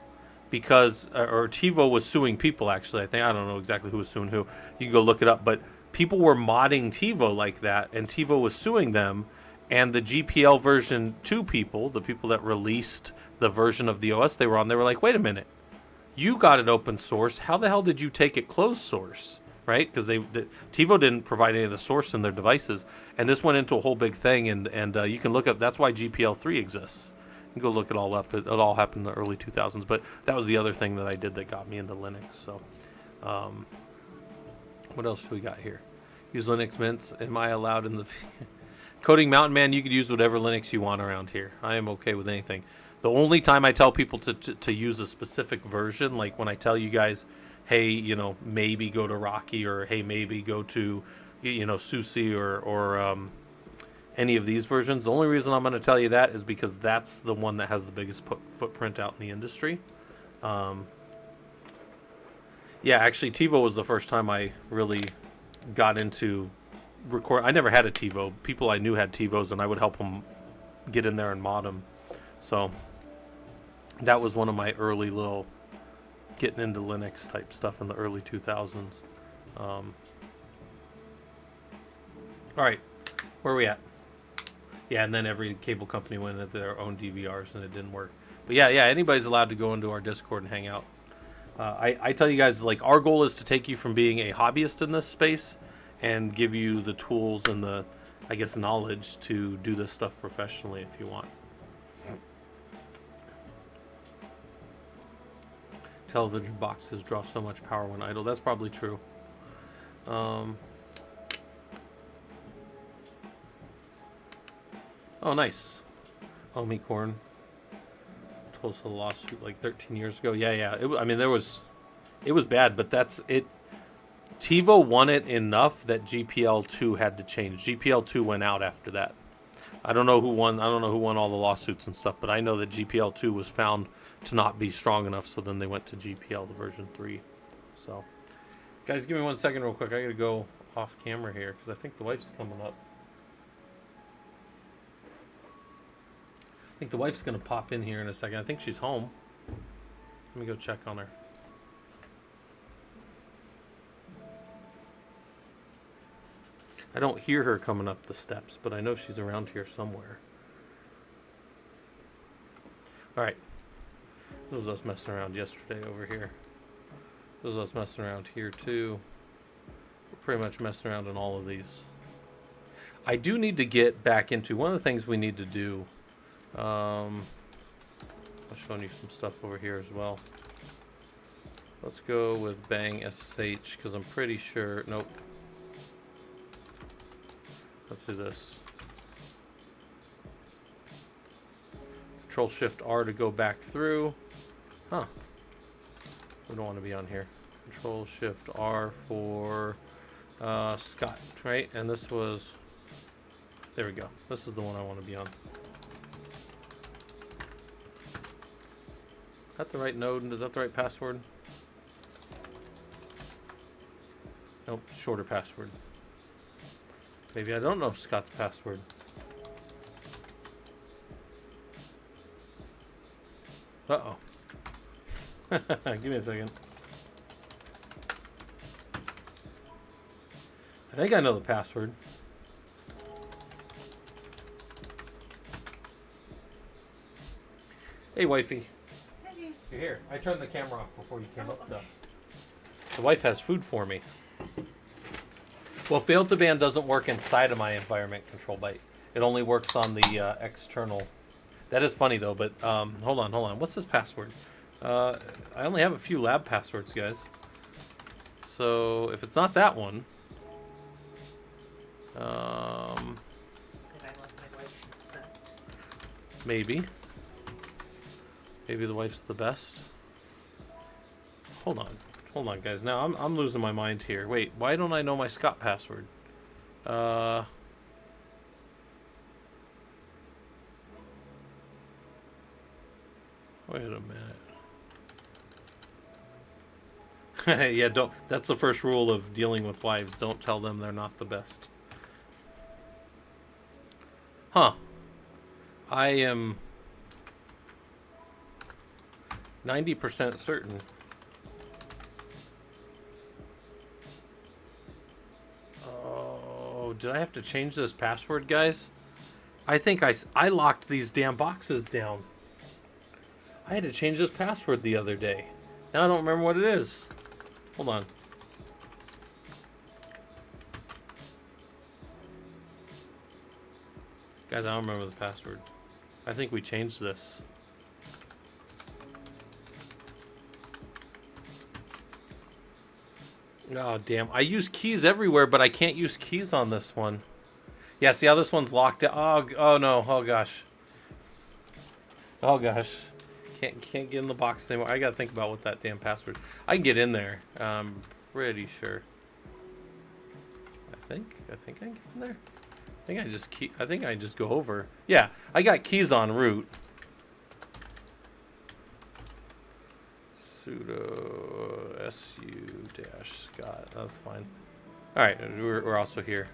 because, or TiVo was suing people actually. I don't know exactly who was suing who. You can go look it up. But people were modding TiVo like that, and TiVo was suing them. And the GPL version 2 people, the people that released the version of the OS they were on, they were like, wait a minute. You got it open source. How the hell did you take it closed source? Right? Because TiVo didn't provide any of the source in their devices. And this went into a whole big thing. And you can look up, that's why GPL3 exists. You can go look it all up. It all happened in the early 2000s. But that was the other thing that I did that got me into Linux. So what else do we got here? Use Linux mints. Am I allowed in the... Coding Mountain Man, you could use whatever Linux you want around here. I am okay with anything. The only time I tell people to use a specific version, like when I tell you guys, hey, maybe go to Rocky, or hey, maybe go to, SUSE or any of these versions. The only reason I'm going to tell you that is because that's the one that has the biggest footprint out in the industry. Yeah, actually, TiVo was the first time I really got into record. I never had a TiVo. People I knew had TiVos, and I would help them get in there and mod them. So that was one of my early little getting into Linux type stuff in the early 2000s. All right, where are we at? Yeah, and then every cable company went into their own DVRs, and it didn't work. But yeah, anybody's allowed to go into our Discord and hang out. I tell you guys, like, our goal is to take you from being a hobbyist in this space and give you the tools and the, I guess, knowledge to do this stuff professionally if you want. Television boxes draw so much power when idle. That's probably true. Oh, nice. Oh, me corn. Told us a lawsuit like 13 years ago. Yeah. It was bad, but that's it. TiVo won it enough that GPL2 had to change. GPL2 went out after that. I don't know who won all the lawsuits and stuff, but I know that GPL2 was found to not be strong enough, so then they went to GPL, the version 3. So, guys, give me 1 second real quick. I gotta go off camera here because I think the wife's coming up. I think the wife's gonna pop in here in a second. I think she's home. Let me go check on her. I don't hear her coming up the steps, but I know she's around here somewhere. All right. This was us messing around yesterday over here. This was us messing around here too. We're pretty much messing around on all of these. I do need to get back into one of the things we need to do. I'm showing you some stuff over here as well. Let's go with bang SSH because I'm pretty sure. Nope. Let's do this. Control Shift R to go back through. Huh. We don't want to be on here. Control Shift R for Scott, right? And this was. There we go. This is the one I want to be on. Is that the right node? And is that the right password? Nope, shorter password. Maybe I don't know Scott's password. Uh-oh. Give me a second. I think I know the password. Hey, wifey. Hey. You're here. I turned the camera off before you came up, though. The wife has food for me. Well, failed to ban doesn't work inside of my environment control byte. It only works on the external. That is funny, though, but hold on. What's this password? I only have a few lab passwords, guys. So if it's not that one, See if I left my Maybe. Maybe the wife's the best. Hold on, guys. Now I'm losing my mind here. Wait, why don't I know my Scott password? Wait a minute. Yeah, don't. That's the first rule of dealing with wives. Don't tell them they're not the best. Huh. I am 90% certain. Oh, did I have to change this password, guys? I think I locked these damn boxes down. I had to change this password the other day. Now I don't remember what it is. Hold on. Guys, I don't remember the password. I think we changed this. Oh, damn. I use keys everywhere, but I can't use keys on this one. Yeah, see how this one's locked down? Oh no. Oh, gosh. Oh, gosh. Can't get in the box anymore. I gotta think about what that damn password. I can get in there. I'm pretty sure. I think I can get in there. I think I just go over. Yeah, I got keys en route. Sudo su-scott. That's fine. All right, we're also here.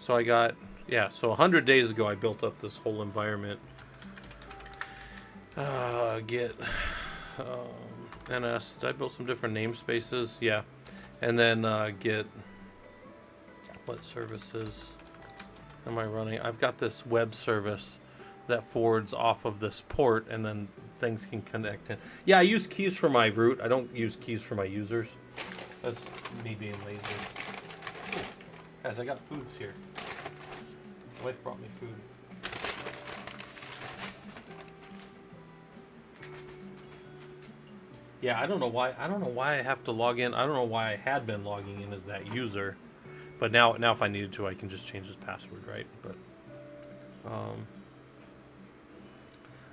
So I got, yeah, so 100 days ago I built up this whole environment. Get NS. Did I build some different namespaces? Yeah. And then get, what services am I running? I've got this web service that forwards off of this port, and then things can connect in. Yeah, I use keys for my root. I don't use keys for my users. That's me being lazy. Ooh, guys, I got foods here. My wife brought me food. Yeah, I don't know why I have to log in. I don't know why I had been logging in as that user, but now if I needed to, I can just change this password, right? But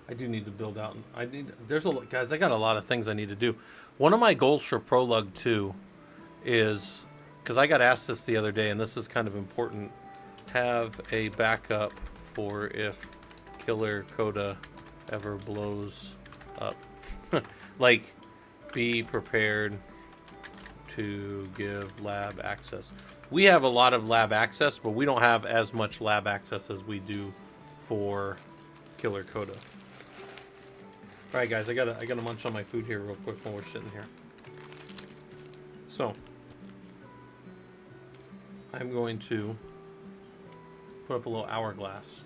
I do need to build out. Guys, I got a lot of things I need to do. One of my goals for ProLUG 2 is, because I got asked this the other day, and this is kind of important, have a backup for if Killer Coda ever blows up. Like, be prepared to give lab access. We have a lot of lab access, but we don't have as much lab access as we do for Killer Coda. All right, guys, I gotta munch on my food here real quick while we're sitting here. So I'm going to put up a little hourglass.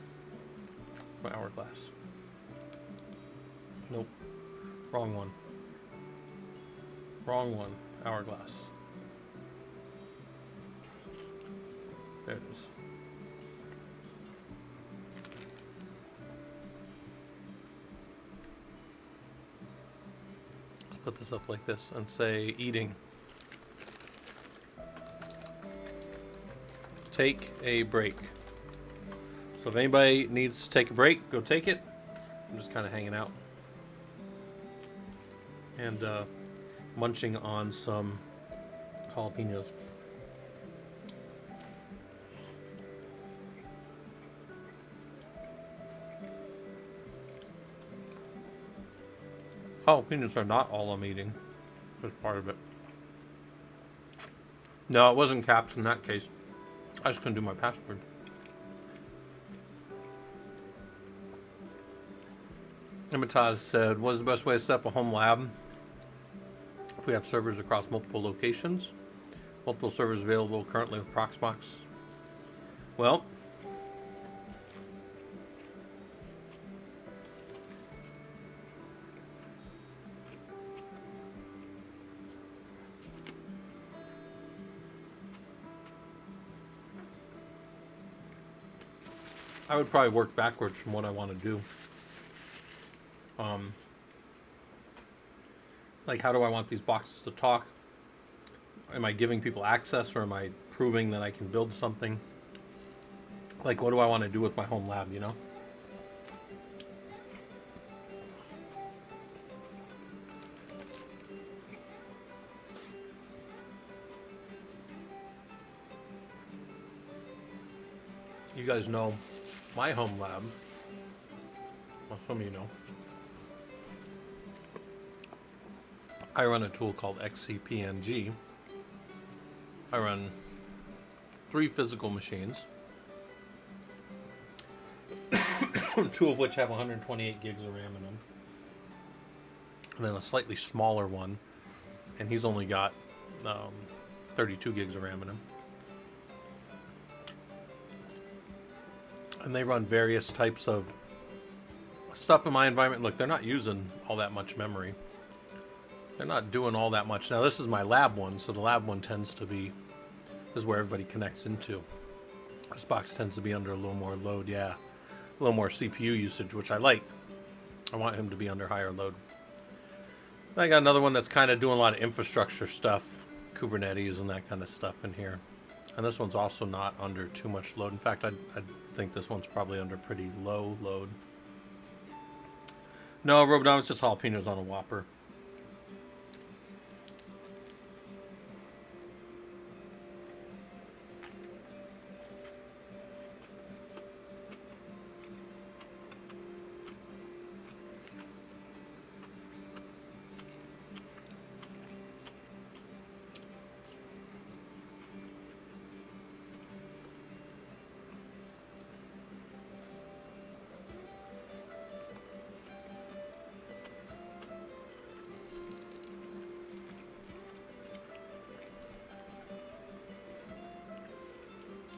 My hourglass. Nope. Wrong one. Wrong one. Hourglass. There it is. Let's put this up like this and say eating. Take a break. So if anybody needs to take a break, go take it. I'm just kind of hanging out. And munching on some jalapenos. Jalapenos are not all I'm eating. That's part of it. No, it wasn't caps in that case. I just couldn't do my password. Imitaz said, what is the best way to set up a home lab if we have servers across multiple locations? Multiple servers available currently with Proxmox. Well, I would probably work backwards from what I want to do. Like, how do I want these boxes to talk? Am I giving people access, or am I proving that I can build something? Like, what do I want to do with my home lab, you know? You guys know my home lab. Well, some of you know. I run a tool called XCPNG. I run 3 physical machines, 2 of which have 128 gigs of RAM in them, and then a slightly smaller one, and he's only got 32 gigs of RAM in him. And they run various types of stuff in my environment. Look, they're not using all that much memory. They're not doing all that much. Now, this is my lab one, so the lab one tends to be, this is where everybody connects into. This box tends to be under a little more load, yeah. A little more CPU usage, which I like. I want him to be under higher load. I got another one that's kind of doing a lot of infrastructure stuff, Kubernetes and that kind of stuff in here. And this one's also not under too much load. In fact, I think this one's probably under pretty low load. No, Robodom, it's just jalapenos on a Whopper.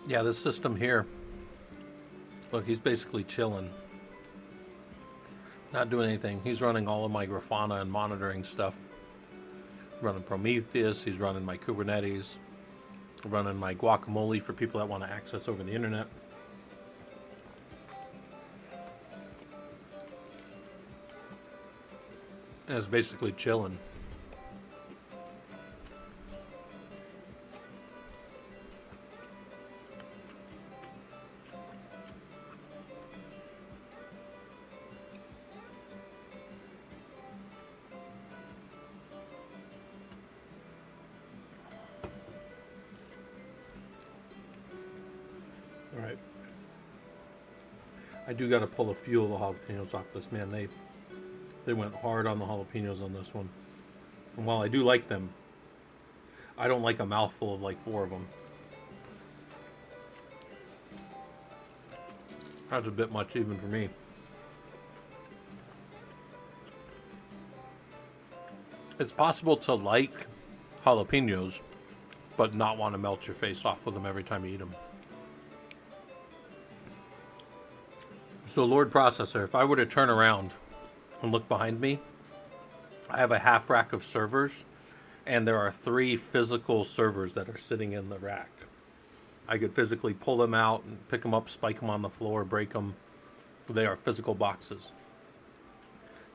Yeah, this system here, look, he's basically chilling. Not doing anything. He's running all of my Grafana and monitoring stuff. Running Prometheus, he's running my Kubernetes, running my Guacamole for people that want to access over the internet. And it's basically chilling. Alright. I do got to pull a few of the jalapenos off this, man. They went hard on the jalapenos on this one. And while I do like them, I don't like a mouthful of like 4 of them. That's a bit much even for me. It's possible to like jalapenos, but not want to melt your face off with them every time you eat them. So Lord Processor, if I were to turn around and look behind me, I have a half rack of servers, and there are 3 physical servers that are sitting in the rack. I could physically pull them out and pick them up, spike them on the floor, break them. They are physical boxes.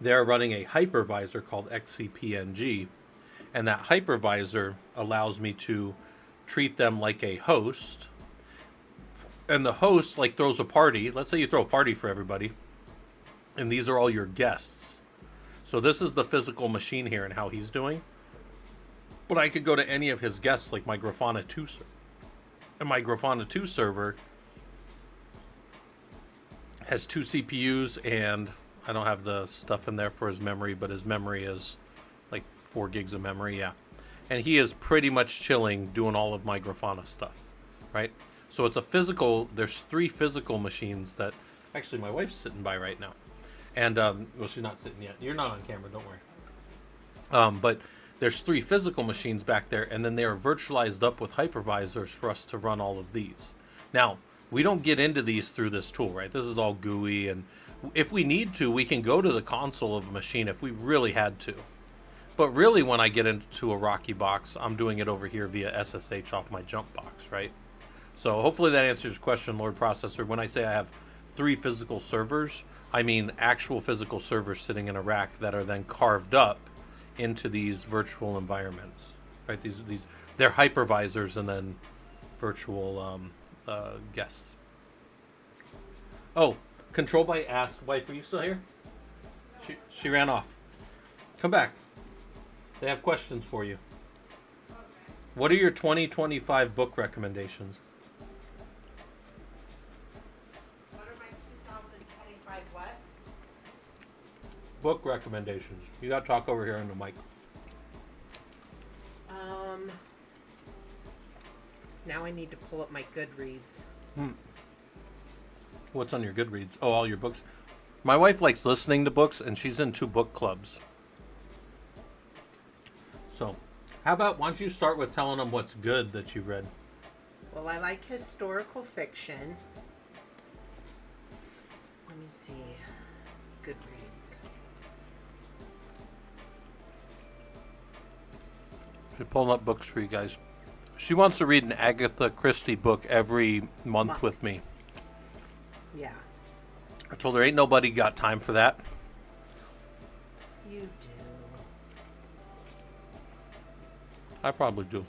They're running a hypervisor called XCPNG, and that hypervisor allows me to treat them like a host. And the host like throws a party. Let's say you throw a party for everybody, and these are all your guests. So this is the physical machine here and how he's doing. But I could go to any of his guests, like my Grafana 2 server. And my Grafana 2 server has 2 CPUs, and I don't have the stuff in there for his memory, but his memory is like 4 gigs of memory, yeah. And he is pretty much chilling doing all of my Grafana stuff, right? So it's a physical, there's 3 physical machines that, actually my wife's sitting by right now. And, well, she's not sitting yet. You're not on camera, don't worry. But there's 3 physical machines back there, and then they are virtualized up with hypervisors for us to run all of these. Now, we don't get into these through this tool, right? This is all GUI, and if we need to, we can go to the console of a machine if we really had to. But really, when I get into a Rocky box, I'm doing it over here via SSH off my jump box, right? So hopefully that answers your question, Lord Processor. When I say I have 3 physical servers, I mean actual physical servers sitting in a rack that are then carved up into these virtual environments, right? They're hypervisors and then virtual guests. Oh, Control by asked, wife, are you still here? She ran off. Come back. They have questions for you. What are your 2025 book recommendations? What are my 2025 what? Book recommendations. You got to talk over here on the mic. Now I need to pull up my Goodreads. What's on your Goodreads? Oh, all your books. My wife likes listening to books, and she's in 2 book clubs. So, how about, why don't you start with telling them what's good that you've read? Well, I like historical fiction. Let me see. Goodreads. She's pulling up books for you guys. She wants to read an Agatha Christie book every month with me. Yeah. I told her ain't nobody got time for that. You do. I probably do.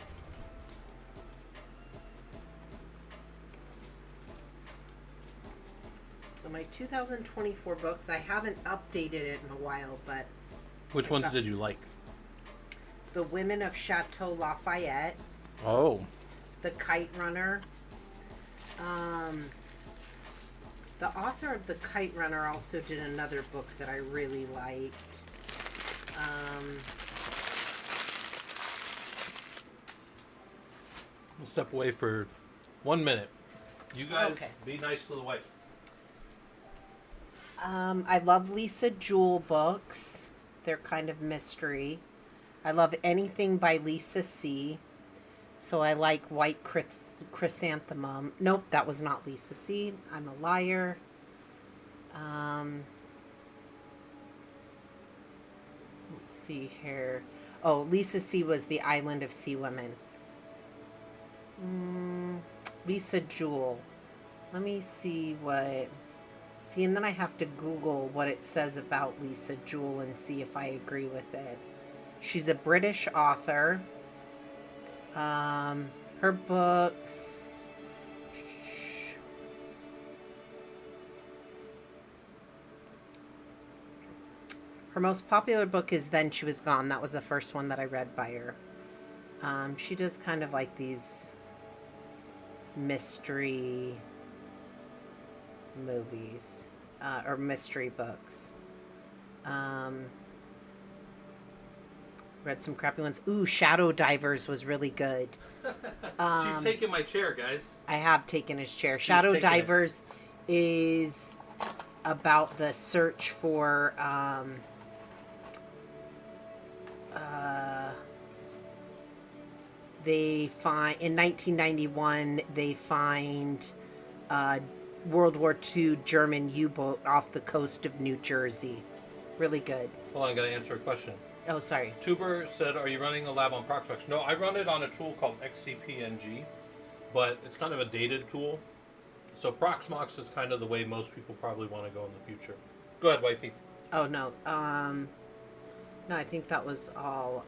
So my 2024 books, I haven't updated it in a while, but Which ones did you like? The Women of Chateau Lafayette, Oh. The Kite Runner. The author of The Kite Runner also did another book that I really liked. We'll step away for 1 minute. You guys Okay. be nice to the wife. I love Lisa Jewell books. They're kind of mystery. I love anything by Lisa C. So I like White Chrysanthemum. Nope, that was not Lisa C. I'm a liar. Let's see here. Oh, Lisa C was The Island of Sea Women. Lisa Jewell. Let me see what... See, and then I have to Google what it says about Lisa Jewell and see if I agree with it. She's a British author. Her books... Her most popular book is Then She Was Gone. That was the first one that I read by her. She does kind of like these mystery movies or mystery books. Read some crappy ones. Ooh, Shadow Divers was really good. She's taking my chair, guys. I have taken his chair. Shadow Divers is about the search for they find in 1991 they find World War II German U-boat off the coast of New Jersey. Really good. Hold on, I gotta answer a question. Oh, sorry. Tuber said, are you running a lab on Proxmox? No, I run it on a tool called XCPNG, but it's kind of a dated tool. So Proxmox is kind of the way most people probably want to go in the future. Go ahead, wifey. Oh, no. No, I think that was all.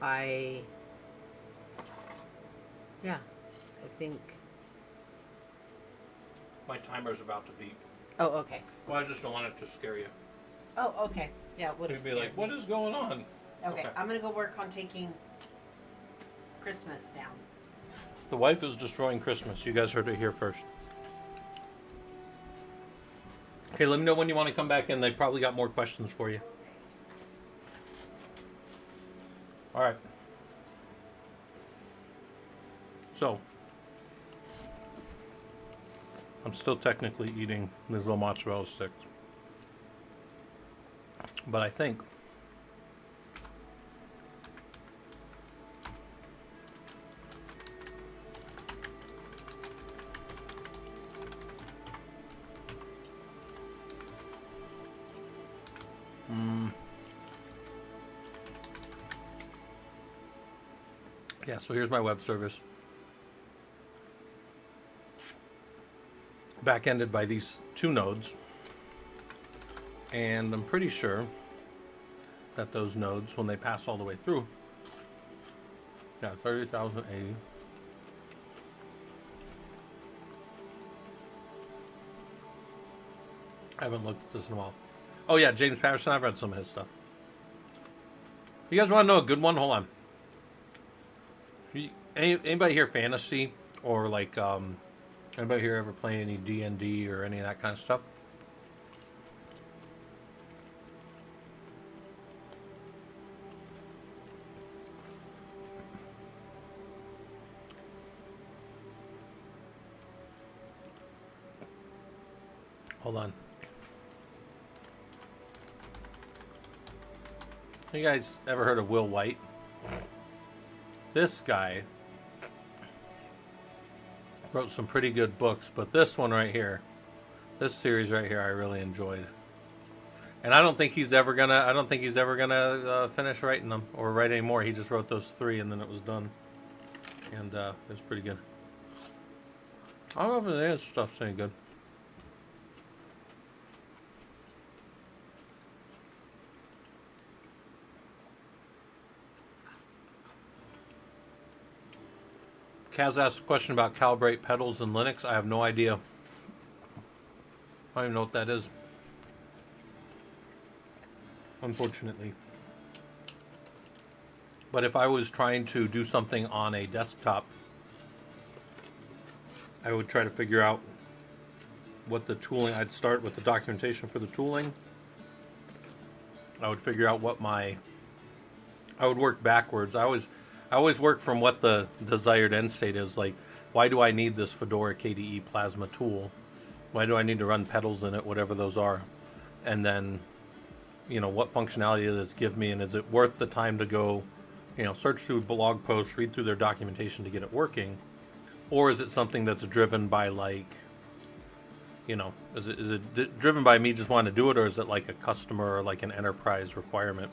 Yeah, I think... My timer's about to beep. Oh, okay. Well, I just don't want it to scare you. Oh, okay. Yeah, would have You'd be like, what is going on? Okay, I'm going to go work on taking Christmas down. The wife is destroying Christmas. You guys heard it here first. Okay, let me know when you want to come back in. They probably got more questions for you. All right. So, I'm still technically eating these little mozzarella sticks. But I think yeah, so here's my web service. Back-ended by these 2 nodes. And I'm pretty sure that those nodes, when they pass all the way through, yeah, 30,080. I haven't looked at this in a while. Oh yeah, James Patterson. I've read some of his stuff. You guys want to know a good one? Hold on. Anybody here fantasy or like anybody here ever play any D&D or any of that kind of stuff? Hold on. You guys ever heard of Will White? This guy wrote some pretty good books, but this one right here, this series right here, I really enjoyed. And I don't think he's ever gonna finish writing them or write any more. He just wrote those 3 and then it was done. And it was pretty good. I don't know if his stuff's any good. Kaz asked a question about calibrate pedals in Linux. I have no idea. I don't even know what that is. Unfortunately. But if I was trying to do something on a desktop, I would try to figure out what the tooling, I'd start with the documentation for the tooling. I would figure out what I would work backwards. I always work from what the desired end state is. Like, why do I need this Fedora KDE Plasma tool? Why do I need to run pedals in it, whatever those are? And then, what functionality does this give me? And is it worth the time to go, search through blog posts, read through their documentation to get it working? Or is it something that's driven by is it driven by me just wanting to do it? Or is it like a customer or like an enterprise requirement,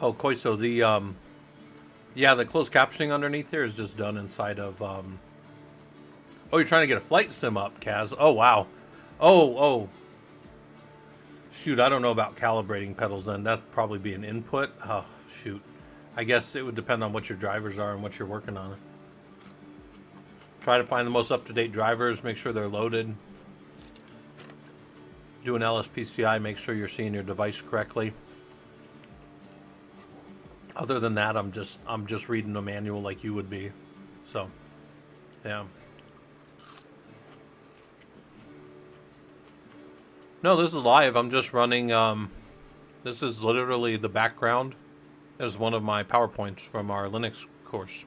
Oh, Koiso, the closed captioning underneath here is just done inside of Oh, you're trying to get a flight sim up, Kaz. Oh, wow. Oh. Shoot, I don't know about calibrating pedals then. That'd probably be an input. Oh, shoot. I guess it would depend on what your drivers are and what you're working on. Try to find the most up-to-date drivers, make sure they're loaded. Do an LSPCI, make sure you're seeing your device correctly. Other than that, I'm just reading a manual like you would be. So, yeah. No, this is live. I'm just running. This is literally the background. As one of my PowerPoints from our Linux course.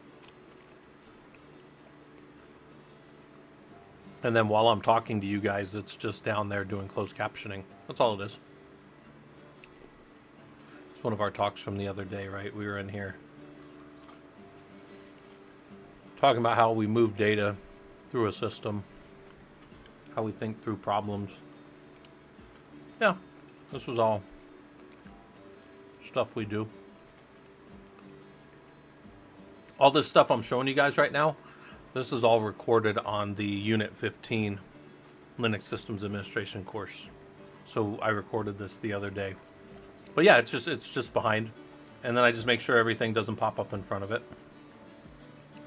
And then while I'm talking to you guys, it's just down there doing closed captioning. That's all it is. It's one of our talks from the other day, right? We were in here talking about how we move data through a system, how we think through problems. Yeah, this was all stuff we do. All this stuff I'm showing you guys right now, this is all recorded on the Unit 15 Linux Systems Administration course. So I recorded this the other day. But yeah, it's just behind. And then I just make sure everything doesn't pop up in front of it.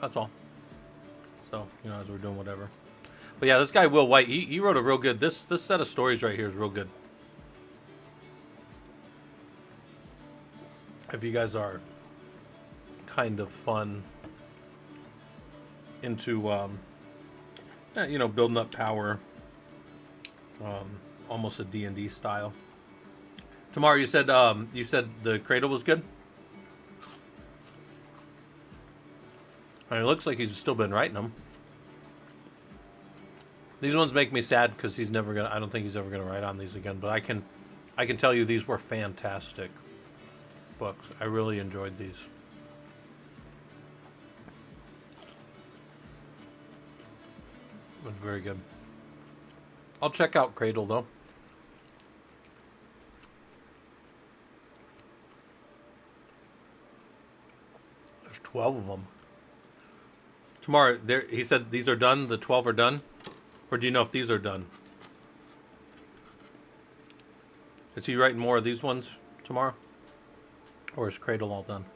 That's all. So, as we're doing whatever. But yeah, this guy Will White, he wrote a real good, this set of stories right here is real good. If you guys are kind of fun into building up power, almost a D&D style. Tamara, you said the Cradle was good. I mean, it looks like he's still been writing them. These ones make me sad because I don't think he's ever gonna write on these again. But I can tell you these were fantastic books. I really enjoyed these. It was very good. I'll check out Cradle though. There's 12 of them. Tomorrow, he said these are done. The 12 are done, or do you know if these are done? Is he writing more of these ones tomorrow, or is Cradle all done?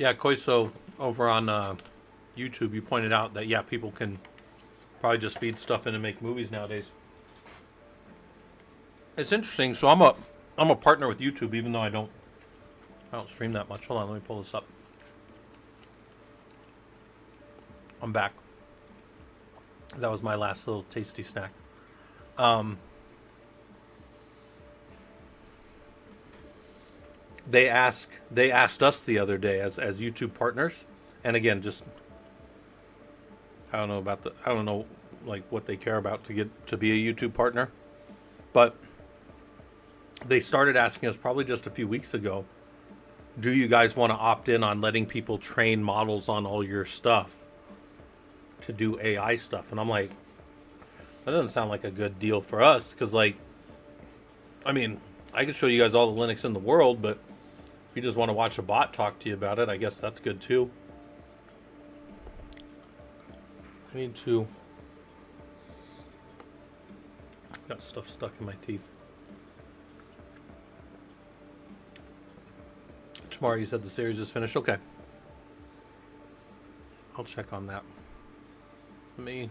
Yeah, Koiso over on YouTube, you pointed out that yeah, people can probably just feed stuff in and make movies nowadays. It's interesting. So I'm a partner with YouTube, even though I don't stream that much. Hold on, let me pull this up. I'm back. That was my last little tasty snack. They asked us the other day as YouTube partners, and again, just I don't know like what they care about to get to be a YouTube partner, but they started asking us probably just a few weeks ago, do you guys want to opt in on letting people train models on all your stuff to do AI stuff? And I'm like, that doesn't sound like a good deal for us, because like, I mean, I can show you guys all the Linux in the world, but if you just want to watch a bot talk to you about it, I guess that's good too. I need to... got stuff stuck in my teeth. Tomorrow you said the series is finished. Okay. I'll check on that. Let me...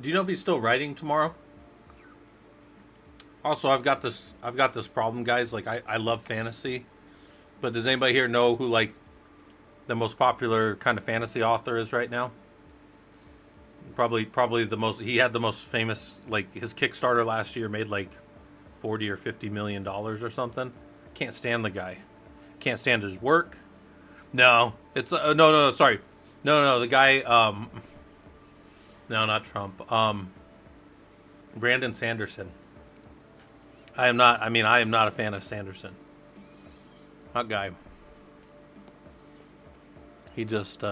Do you know if he's still writing tomorrow? Also, I've got this problem, guys. Like, I love fantasy, but does anybody here know who like the most popular kind of fantasy author is right now? Probably the most. He had the most famous. Like, his Kickstarter last year made like $40 or $50 million or something. Can't stand the guy. Can't stand his work. No, it's no. Sorry, no. The guy. No, not Trump. Brandon Sanderson. I am not a fan of Sanderson. That guy. He just,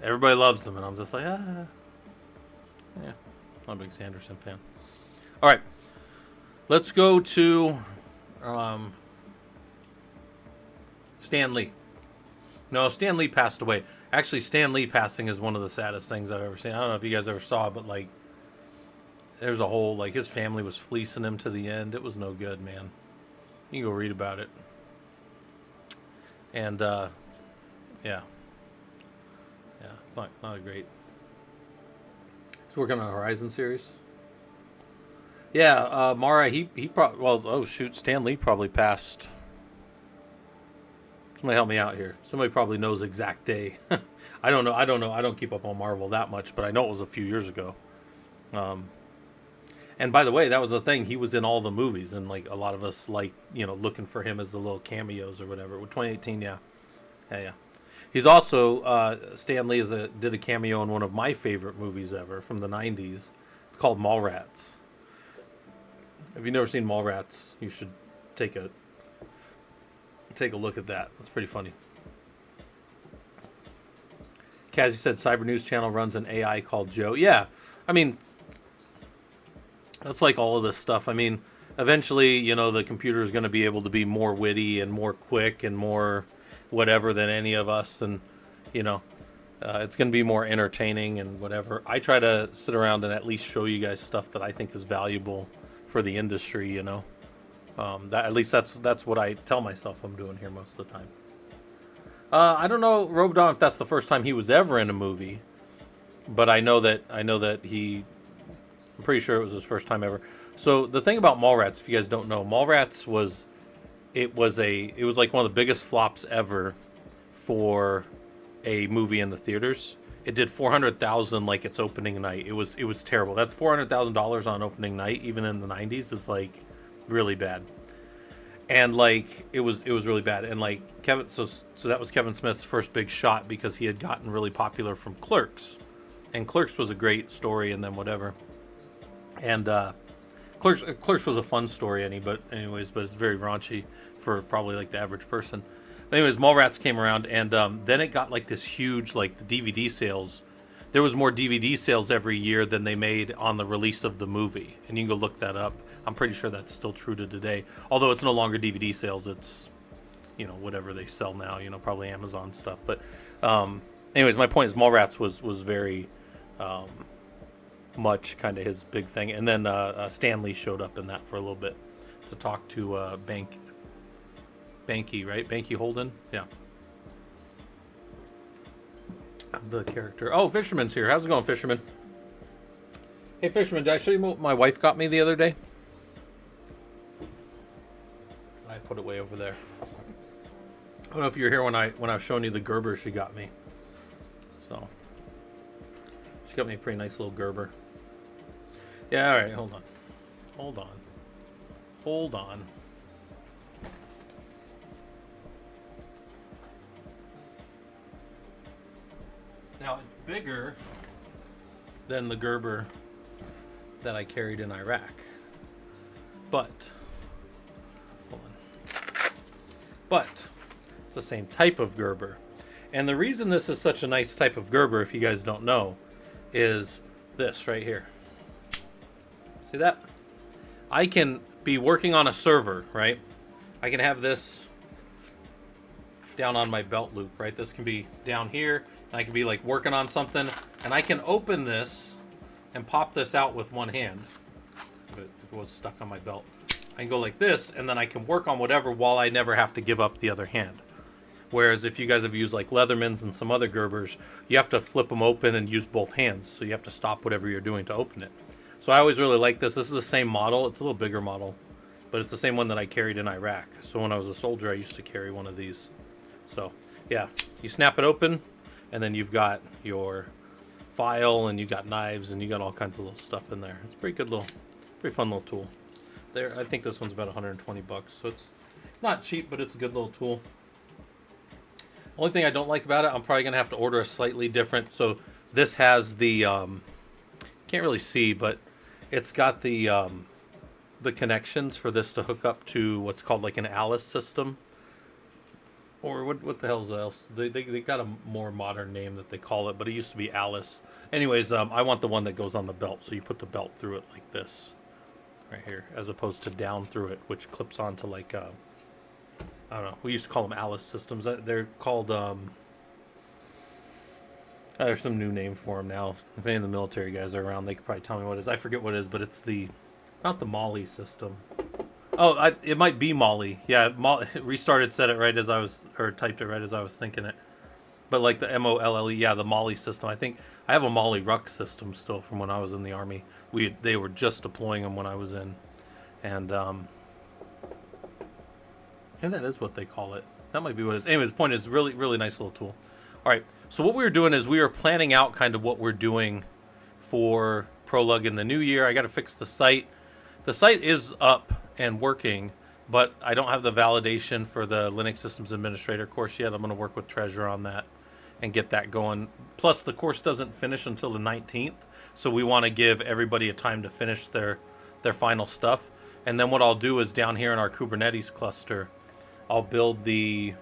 everybody loves him, and I'm just like, yeah, not a big Sanderson fan. All right, let's go to Stan Lee. No, Stan Lee passed away. Actually, Stan Lee passing is one of the saddest things I've ever seen. I don't know if you guys ever saw it, but like, there's a whole, like, his family was fleecing him to the end. It was no good, man. You can go read about it. And, yeah, it's not a great. He's working on a Horizon series. Yeah, Mara, he probably, well, oh shoot, Stan Lee probably passed. Somebody help me out here. Somebody probably knows the exact day. I don't know. I don't keep up on Marvel that much, but I know it was a few years ago. And by the way, that was the thing. He was in all the movies, and like a lot of us like, looking for him as the little cameos or whatever. With 2018, yeah. He's also Stan Lee did a cameo in one of my favorite movies ever from the '90s. It's called Mallrats. If you've never seen Mallrats, you should take a look at that. It's pretty funny. Kazzy said Cyber News Channel runs an AI called Joe. Yeah, I mean, that's like all of this stuff. I mean, eventually, the computer is going to be able to be more witty and more quick and more whatever than any of us, and it's going to be more entertaining and whatever. I try to sit around and at least show you guys stuff that I think is valuable for the industry. At least that's what I tell myself I'm doing here most of the time. I don't know, Robodon, if that's the first time he was ever in a movie, but I know that I'm pretty sure it was his first time ever. So the thing about Mallrats, if you guys don't know, Mallrats was like one of the biggest flops ever for a movie in the theaters. It did $400,000 like its opening night. It was terrible. That's $400,000 on opening night, even in the '90s, is like really bad. And like it was really bad. And like so that was Kevin Smith's first big shot, because he had gotten really popular from Clerks, and Clerks was a great story, and then whatever. And Clerks was a fun story, but it's very raunchy for probably like the average person. But anyways, Mallrats came around, and then it got like this huge, like the DVD sales. There was more DVD sales every year than they made on the release of the movie, and you can go look that up. I'm pretty sure that's still true to today. Although it's no longer DVD sales, it's you know, whatever they sell now, you know, probably Amazon stuff. But anyways, my point is Mallrats was very much kind of his big thing. And then Stanley showed up in that for a little bit to talk to Banky, right? Banky Holden? Yeah. The character. Oh, Fisherman's here. How's it going, Fisherman? Hey, Fisherman, did I show you what my wife got me the other day? I put it way over there. I don't know if you were here when I was showing you the Gerber she got me. So she got me a pretty nice little Gerber. Yeah, all right, hold on. Now it's bigger than the Gerber that I carried in Iraq. But hold on. But it's the same type of Gerber. And the reason this is such a nice type of Gerber, if you guys don't know, is this right here. See that? I can be working on a server, right? I can have this down on my belt loop, right? This can be down here, and I can be like working on something, and I can open this and pop this out with one hand. But if it was stuck on my belt, I can go like this, and then I can work on whatever while I never have to give up the other hand. Whereas if you guys have used like Leathermans and some other Gerbers, you have to flip them open and use both hands. So you have to stop whatever you're doing to open it. So I always really like this. This is the same model. It's a little bigger model, but it's the same one that I carried in Iraq. So when I was a soldier, I used to carry one of these. So yeah, you snap it open, and then you've got your file, and you've got knives, and you got all kinds of little stuff in there. It's a pretty good little, pretty fun little tool. There, I think this one's about 120 bucks. So it's not cheap, but it's a good little tool. Only thing I don't like about it, I'm probably gonna have to order a slightly different. So this has the can't really see, but it's got the connections for this to hook up to what's called like an Alice system, or what the hell's else? They got a more modern name that they call it, but it used to be Alice. Anyways, I want the one that goes on the belt, so you put the belt through it like this, right here, as opposed to down through it, which clips onto like I don't know. We used to call them Alice systems. They're called there's some new name for them now. If any of the military guys are around, they could probably tell me what it is. I forget what it is, but it's not the Molly system. Oh, it might be Molly. Yeah, Restarted said it right as I was, or typed it right as I was thinking it. But like the MOLLE, yeah, the Molly system. I think I have a Molly Ruck system still from when I was in the Army. They were just deploying them when I was in, and that is what they call it. That might be what it is. Anyways, the point is, really, really nice little tool. All right, so what we were doing is we were planning out kind of what we're doing for ProLUG in the new year. I got to fix the site. The site is up and working, but I don't have the validation for the Linux Systems Administrator course yet. I'm going to work with Treasure on that and get that going. Plus, the course doesn't finish until the 19th, so we want to give everybody a time to finish their final stuff. And then what I'll do is down here in our Kubernetes cluster, I'll have to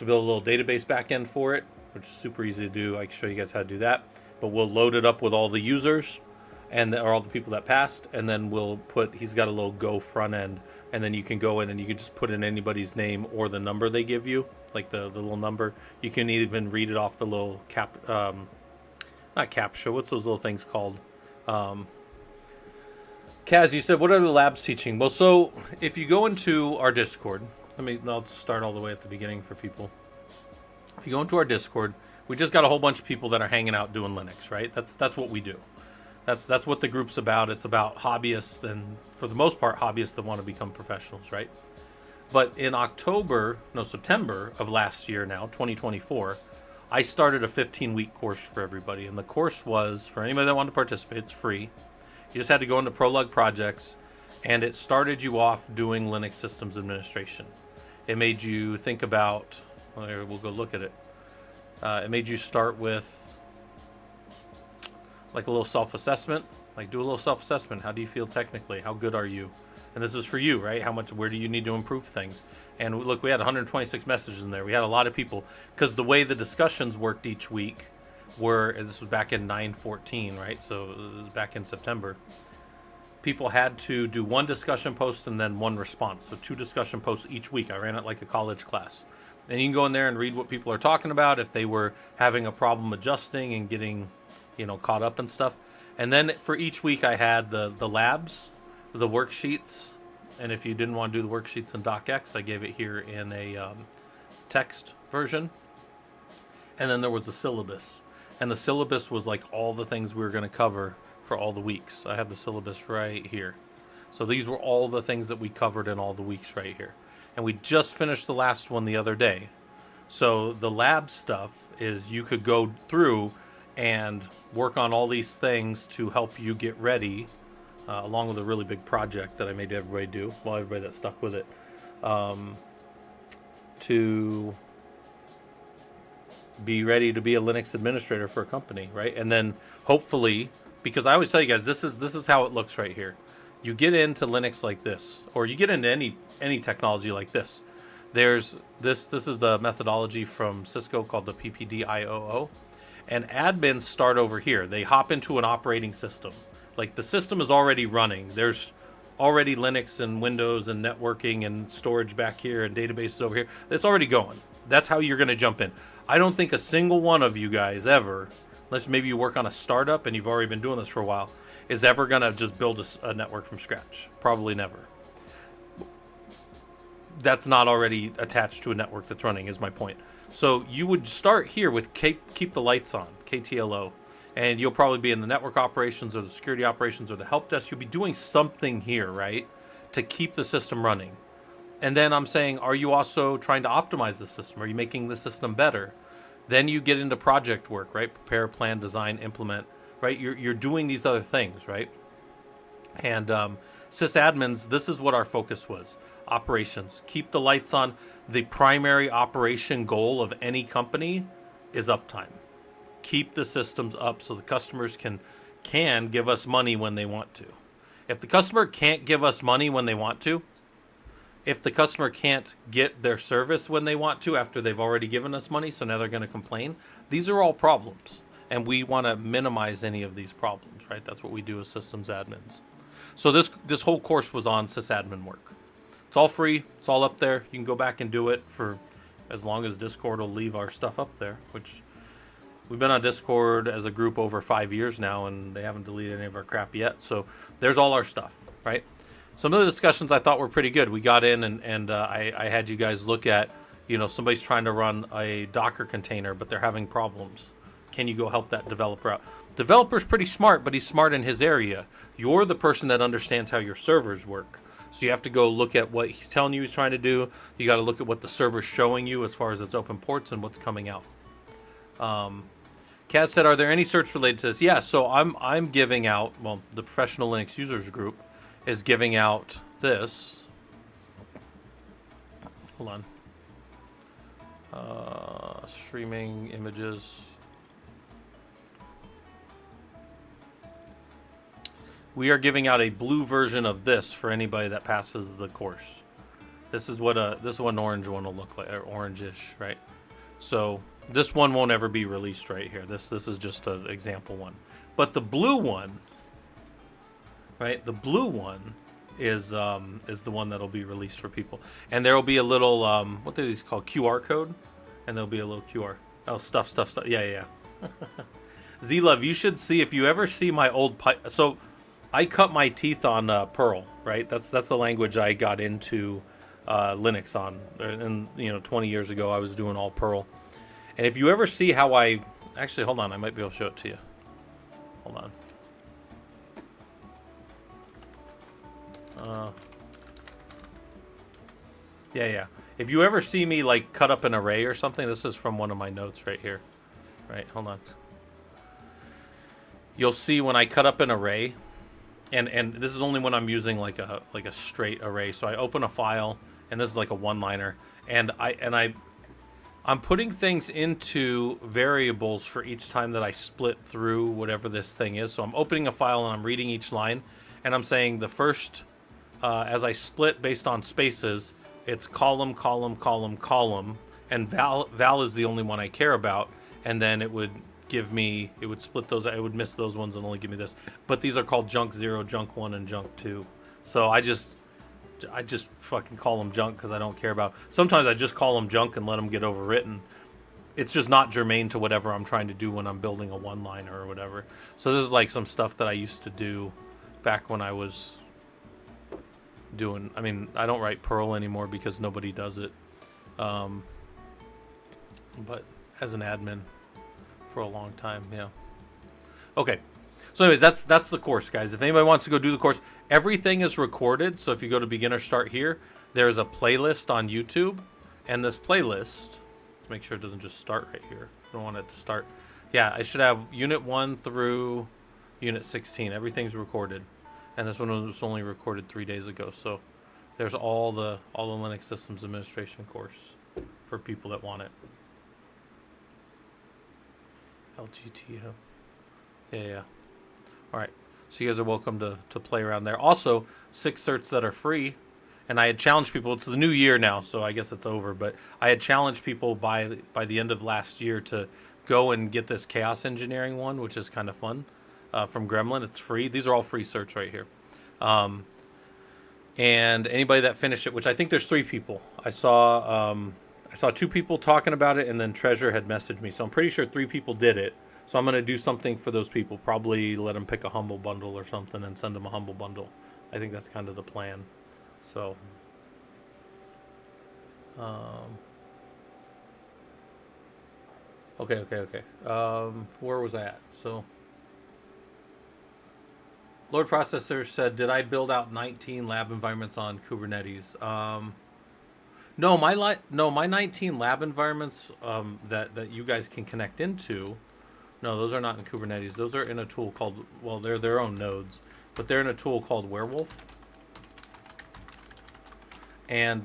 build a little database backend for it, which is super easy to do. I can show you guys how to do that. But we'll load it up with all the users or all the people that passed, and then he's got a little Go front end, and then you can go in and you can just put in anybody's name or the number they give you, like the little number. You can even read it off the little not CAPTCHA, what's those little things called? Kaz, you said, what are the labs teaching? Well, so if you go into our Discord, I'll start all the way at the beginning for people. If you go into our Discord, we just got a whole bunch of people that are hanging out doing Linux, right? That's what we do. That's what the group's about. It's about hobbyists, and for the most part, hobbyists that want to become professionals, right? But in September of last year now, 2024, I started a 15-week course for everybody. And the course was, for anybody that wanted to participate, it's free. You just had to go into ProLUG projects, and it started you off doing Linux Systems Administration. It made you think about, we'll go look at it. It made you start with like a little self-assessment, like do a little self-assessment. How do you feel technically? How good are you? And this is for you, right? Where do you need to improve things? And look, we had 126 messages in there. We had a lot of people, because the way the discussions worked each week this was back in 9/14, right? So it was back in September. people had to do one discussion post and then one response. So 2 discussion posts each week. I ran it like a college class. And you can go in there and read what people are talking about, if they were having a problem adjusting and getting, caught up and stuff. And then for each week I had the labs, the worksheets. And if you didn't want to do the worksheets in DocX, I gave it here in a text version. And then there was the syllabus. And the syllabus was like all the things we were going to cover for all the weeks. I have the syllabus right here. So these were all the things that we covered in all the weeks right here. And we just finished the last one the other day. So the lab stuff is you could go through and work on all these things to help you get ready, along with a really big project that I made everybody do, well, everybody that stuck with it, to be ready to be a Linux administrator for a company, right? And then hopefully, because I always tell you guys, this is how it looks right here. You get into Linux like this, or you get into any technology like this. There's this is the methodology from Cisco called the PPDIOO, and admins start over here. They hop into an operating system. Like the system is already running. There's already Linux and Windows and networking and storage back here and databases over here. It's already going. That's how you're going to jump in. I don't think a single one of you guys ever, unless maybe you work on a startup and you've already been doing this for a while, is ever going to just build a network from scratch. Probably never. That's not already attached to a network that's running, is my point. So you would start here with keep the lights on, KTLO, and you'll probably be in the network operations or the security operations or the help desk. You'll be doing something here, right, to keep the system running. And then I'm saying, are you also trying to optimize the system? Are you making the system better? Then you get into project work, right? Prepare, plan, design, implement, right? You're doing these other things, right? And sysadmins, this is what our focus was. Operations. Keep the lights on. The primary operation goal of any company is uptime. Keep the systems up so the customers can give us money when they want to. If the customer can't give us money when they want to, if the customer can't get their service when they want to after they've already given us money, so now they're going to complain, these are all problems. And we want to minimize any of these problems, right? That's what we do as systems admins. So this whole course was on sysadmin work. It's all free. It's all up there. You can go back and do it for as long as Discord will leave our stuff up there, which we've been on Discord as a group over 5 years now, and they haven't deleted any of our crap yet. So there's all our stuff, right? Some of the discussions I thought were pretty good. We got in and I had you guys look at, somebody's trying to run a Docker container, but they're having problems. Can you go help that developer out? Developer's pretty smart, but he's smart in his area. You're the person that understands how your servers work. So you have to go look at what he's telling you he's trying to do. You got to look at what the server's showing you as far as its open ports and what's coming out. Kaz said, are there any certs related to this? Yeah, so I'm giving out, the Professional Linux Users Group is giving out this. Hold on. Streaming images. We are giving out a blue version of this for anybody that passes the course. This is what an orange one will look like, or orangish, right? So this one won't ever be released right here. This is just an example one. But the blue one, right? The blue one is the one that'll be released for people, and there will be a little what are these called, QR code, and there'll be a little QR. Oh, stuff. Yeah. Z-Love, you should see, if you ever see my old so I cut my teeth on Perl, right? That's the language I got into Linux on, and 20 years ago I was doing all Perl. And if you ever see how actually, hold on, I might be able to show it to you. Hold on. Yeah. If you ever see me like cut up an array or something, this is from one of my notes right here. Right, hold on. You'll see when I cut up an array, and this is only when I'm using like a straight array. So I open a file, and this is like a one-liner, and I'm putting things into variables for each time that I split through whatever this thing is. So I'm opening a file and I'm reading each line, and I'm saying the first, as I split based on spaces, it's column, column, column, column, and val is the only one I care about, and then it would give me, it would split those, I would miss those ones and only give me this. But these are called junk 0, junk 1, and junk 2. So I just fucking call them junk because I don't care about. Sometimes I just call them junk and let them get overwritten. It's just not germane to whatever I'm trying to do when I'm building a one-liner or whatever. So this is like some stuff that I used to do back when I was doing. I mean, I don't write Perl anymore because nobody does it. But as an admin for a long time, yeah. Okay. So anyways, that's the course, guys. If anybody wants to go do the course, everything is recorded. So if you go to beginner start here, there's a playlist on YouTube. And this playlist, let's make sure it doesn't just start right here. I don't want it to start. Yeah, I should have Unit 1 through Unit 16. Everything's recorded. And this one was only recorded 3 days ago. So there's all the Linux Systems Administration course for people that want it. LGTO. Yeah. All right. So you guys are welcome to play around there. Also, 6 certs that are free. And I had challenged people. It's the new year now, so I guess it's over. But I had challenged people by the end of last year to go and get this chaos engineering one, which is kind of fun, from Gremlin. It's free. These are all free certs right here. And anybody that finished it, which I think there's 3 people. I saw 2 people talking about it, and then Treasure had messaged me. So I'm pretty sure 3 people did it. So I'm going to do something for those people. Probably let them pick a Humble Bundle or something and send them a Humble Bundle. I think that's kind of the plan. So, okay. Where was I at? So, Lord Processor said, did I build out 19 lab environments on Kubernetes? No, my 19 lab environments that you guys can connect into, no, those are not in Kubernetes. Those are in a tool called, well, they're their own nodes, but they're in a tool called Werewolf. And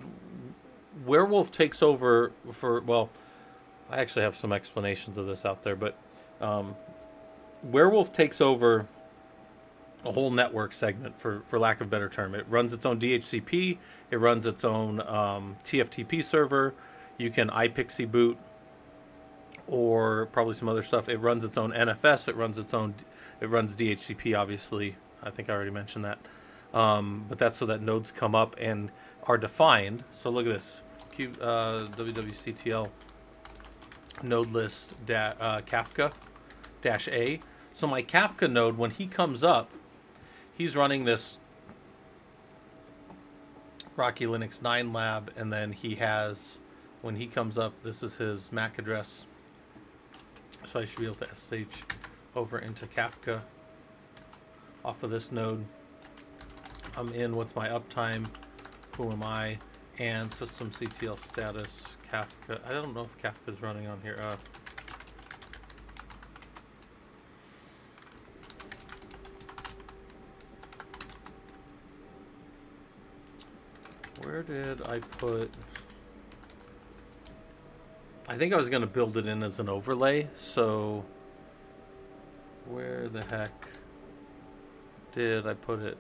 Werewolf takes over for, well, I actually have some explanations of this out there, but Werewolf takes over a whole network segment, for lack of a better term. It runs its own DHCP. It runs its own TFTP server. You can iPixie boot or probably some other stuff. It runs its own NFS. It runs DHCP, obviously. I think I already mentioned that. But that's so that nodes come up and are defined. So look at this. wwctl node list Kafka -a. So my Kafka node, when he comes up, he's running this Rocky Linux 9 lab, and then he has, when he comes up, this is his MAC address. So I should be able to SSH over into Kafka off of this node. I'm in, what's my uptime, who am I, and systemctl status, Kafka. I don't know if Kafka is running on here. Where did I put... I think I was going to build it in as an overlay, so where the heck did I put it?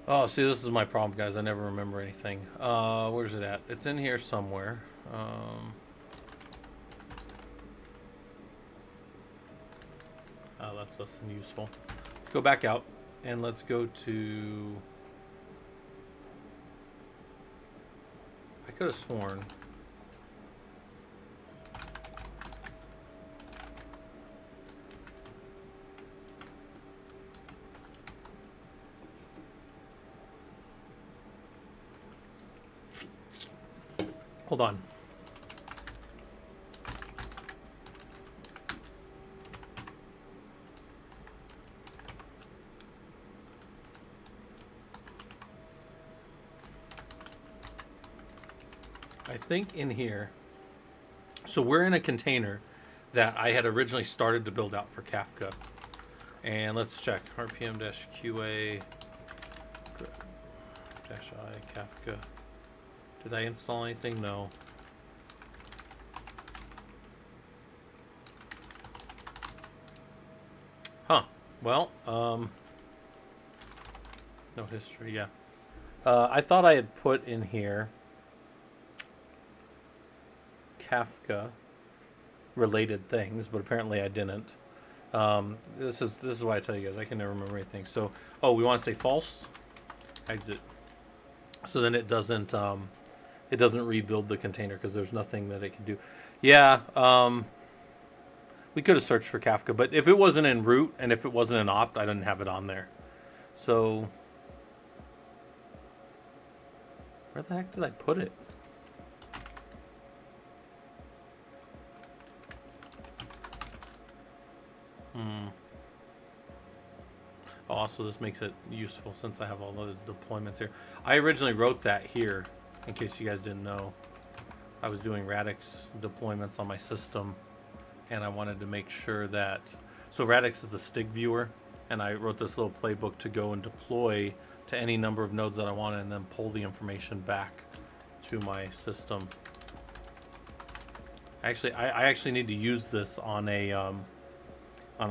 Oh, see, this is my problem, guys. I never remember anything. Where's it at? It's in here somewhere. Oh, that's less than useful. Let's go back out, and let's go to... I could have sworn... Hold on. I think in here, so we're in a container that I had originally started to build out for Kafka. And let's check rpm-qa-i Kafka. Did I install anything? No. Huh. Well, no history, yeah. I thought I had put in here Kafka related things, but apparently I didn't. This is why I tell you guys I can never remember anything. So, oh, we want to say false, exit. So then it doesn't rebuild the container because there's nothing that it can do. Yeah, we could have searched for Kafka, but if it wasn't in root and if it wasn't an opt, I didn't have it on there. So where the heck did I put it? Oh, so this makes it useful since I have all the deployments here. I originally wrote that here, in case you guys didn't know. I was doing Radix deployments on my system, and I wanted to make sure that... So Radix is a stick viewer, and I wrote this little playbook to go and deploy to any number of nodes that I wanted, and then pull the information back to my system. Actually, I actually need to use this on a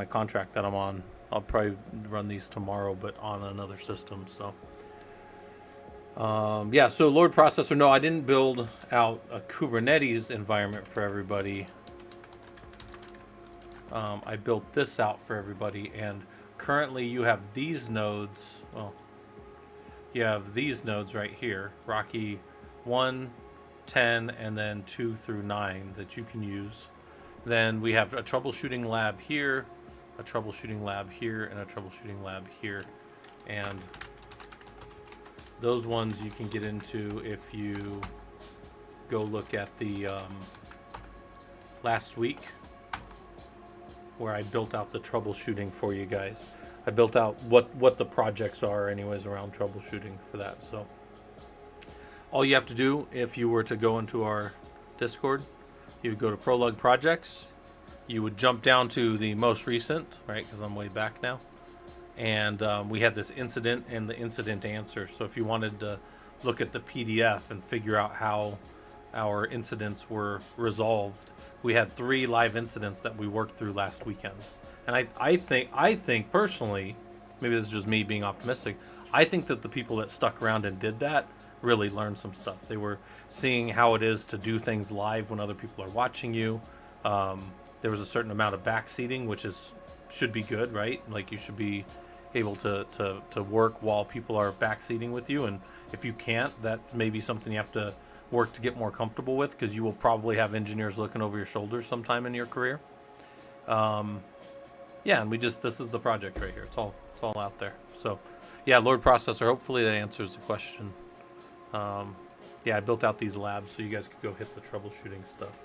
contract that I'm on. I'll probably run these tomorrow, but on another system. So, yeah. So load processor. No, I didn't build out a Kubernetes environment for everybody. I built this out for everybody, and currently you have these nodes. Well, you have these nodes right here: Rocky 1, 10, and then 2 through 9 that you can use. Then we have a troubleshooting lab here, a troubleshooting lab here, and a troubleshooting lab here. And those ones you can get into if you go look at the last week where I built out the troubleshooting for you guys. I built out what the projects are anyways around troubleshooting for that. So all you have to do if you were to go into our Discord, you would go to ProLUG projects. You would jump down to the most recent, right? Because I'm way back now. And we had this incident and the incident answer. So if you wanted to look at the PDF and figure out how our incidents were resolved, we had 3 live incidents that we worked through last weekend. And I think personally, maybe this is just me being optimistic, I think that the people that stuck around and did that really learned some stuff. They were seeing how it is to do things live when other people are watching you. There was a certain amount of backseating, which should be good, right? Like you should be able to work while people are backseating with you. And if you can't, that may be something you have to work to get more comfortable with, because you will probably have engineers looking over your shoulders sometime in your career. Yeah, and this is the project right here. It's all out there. So yeah, load processor, hopefully that answers the question. Yeah, I built out these labs so you guys could go hit the troubleshooting stuff.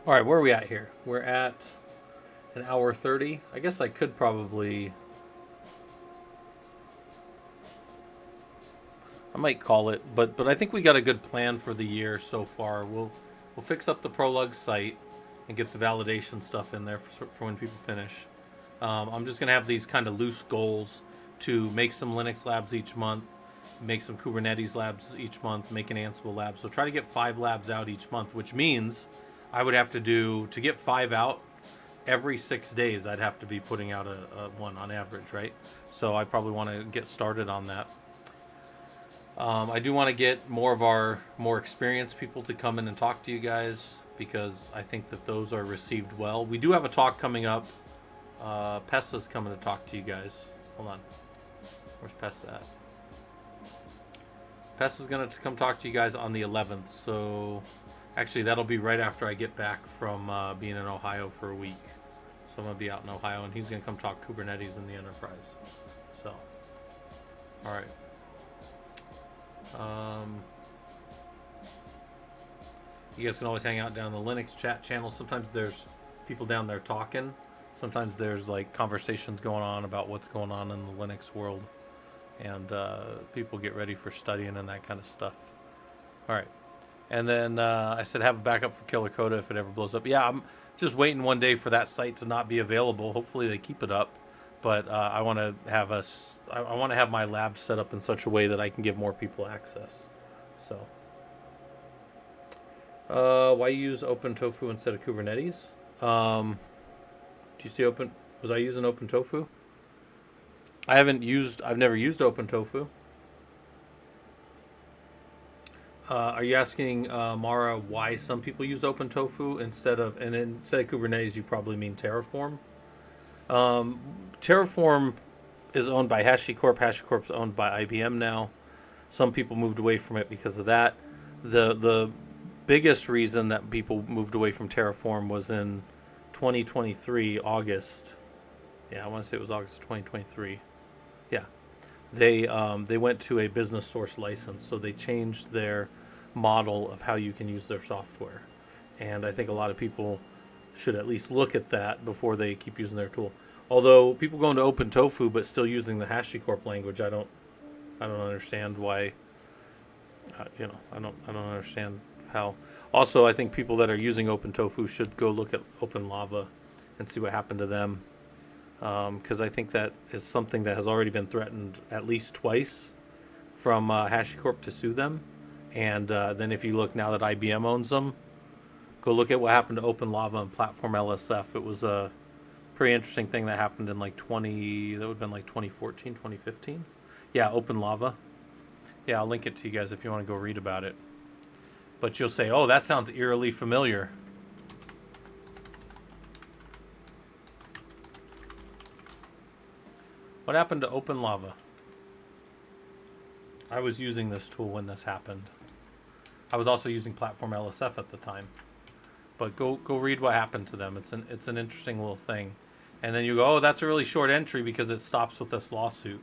All right, where are we at here? We're at an hour 30. I guess I could probably... I might call it, but I think we got a good plan for the year so far. We'll fix up the ProLUG site and get the validation stuff in there for when people finish. I'm just going to have these kind of loose goals to make some Linux labs each month, make some Kubernetes labs each month, make an Ansible lab. So try to get 5 labs out each month, which means I would have to get 5 out every 6 days. I'd have to be putting out a one on average, right? So I probably want to get started on that. I do want to get more of our more experienced people to come in and talk to you guys, because I think that those are received well. We do have a talk coming up. Pessa's coming to talk to you guys. Hold on. Where's Pessa at? Pessa's going to come talk to you guys on the 11th. So actually, that'll be right after I get back from being in Ohio for a week. So I'm going to be out in Ohio, and he's going to come talk Kubernetes in the enterprise. So, all right. You guys can always hang out down in the Linux chat channel. Sometimes there's people down there talking. Sometimes there's like conversations going on about what's going on in the Linux world, and people get ready for studying and that kind of stuff. All right. And then I said have a backup for Killer Coda if it ever blows up. Yeah, I'm just waiting one day for that site to not be available. Hopefully they keep it up. But I want to have my lab set up in such a way that I can give more people access. So, why use OpenTofu instead of Kubernetes? Do you see was I using OpenTofu? I've never used OpenTofu. Are you asking Mara why some people use OpenTofu instead of Kubernetes? You probably mean Terraform. Terraform is owned by HashiCorp. HashiCorp's owned by IBM now. Some people moved away from it because of that. The biggest reason that people moved away from Terraform was in 2023 August. Yeah, I want to say it was August of 2023. Yeah, they went to a business source license, so they changed their model of how you can use their software. And I think a lot of people should at least look at that before they keep using their tool. Although people go into OpenTofu but still using the HashiCorp language, I don't understand why. I don't understand how. Also, I think people that are using OpenTofu should go look at OpenLava and see what happened to them, because I think that is something that has already been threatened at least twice from HashiCorp to sue them. And then if you look now that IBM owns them, go look at what happened to OpenLava and Platform LSF. It was a pretty interesting thing that happened in that would have been like 2014, 2015. Yeah, OpenLava. Yeah, I'll link it to you guys if you want to go read about it. But you'll say, oh, that sounds eerily familiar. What happened to OpenLava? I was using this tool when this happened. I was also using Platform LSF at the time. But go read what happened to them. It's an interesting little thing. And then you go, oh, that's a really short entry because it stops with this lawsuit.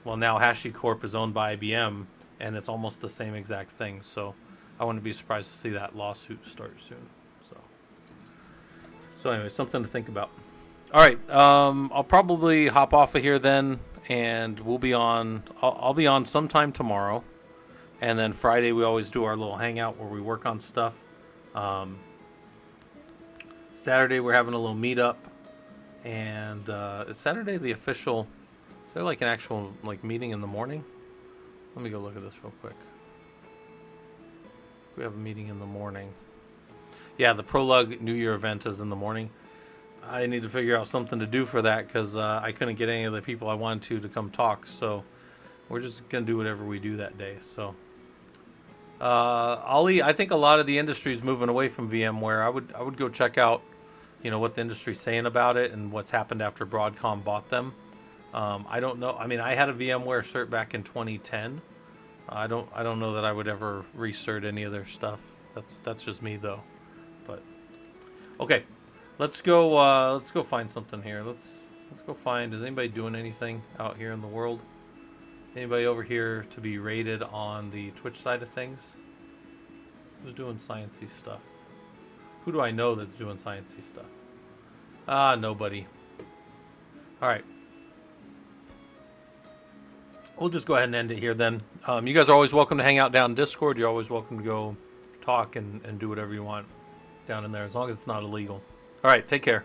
Well, now HashiCorp is owned by IBM, and it's almost the same exact thing. So I wouldn't be surprised to see that lawsuit start soon. So anyway, something to think about. All right, I'll probably hop off of here then, and we'll be on. I'll be on sometime tomorrow, and then Friday we always do our little hangout where we work on stuff. Saturday we're having a little meetup, and is Saturday the official? Is there like an actual like meeting in the morning? Let me go look at this real quick. We have a meeting in the morning. Yeah, the ProLUG New Year event is in the morning. I need to figure out something to do for that because I couldn't get any of the people I wanted to come talk. So we're just gonna do whatever we do that day. So I think a lot of the industry is moving away from VMware. I would go check out, what the industry's saying about it and what's happened after Broadcom bought them. I don't know. I mean, I had a VMware cert back in 2010. I don't know that I would ever recert any of their stuff. That's just me though. But okay. Let's go find something here. Let's go find. Is anybody doing anything out here in the world? Anybody over here to be rated on the Twitch side of things? Who's doing sciencey stuff? Who do I know that's doing sciencey stuff? Nobody. All right. We'll just go ahead and end it here then. You guys are always welcome to hang out down in Discord. You're always welcome to go talk and do whatever you want down in there, as long as it's not illegal. All right, take care.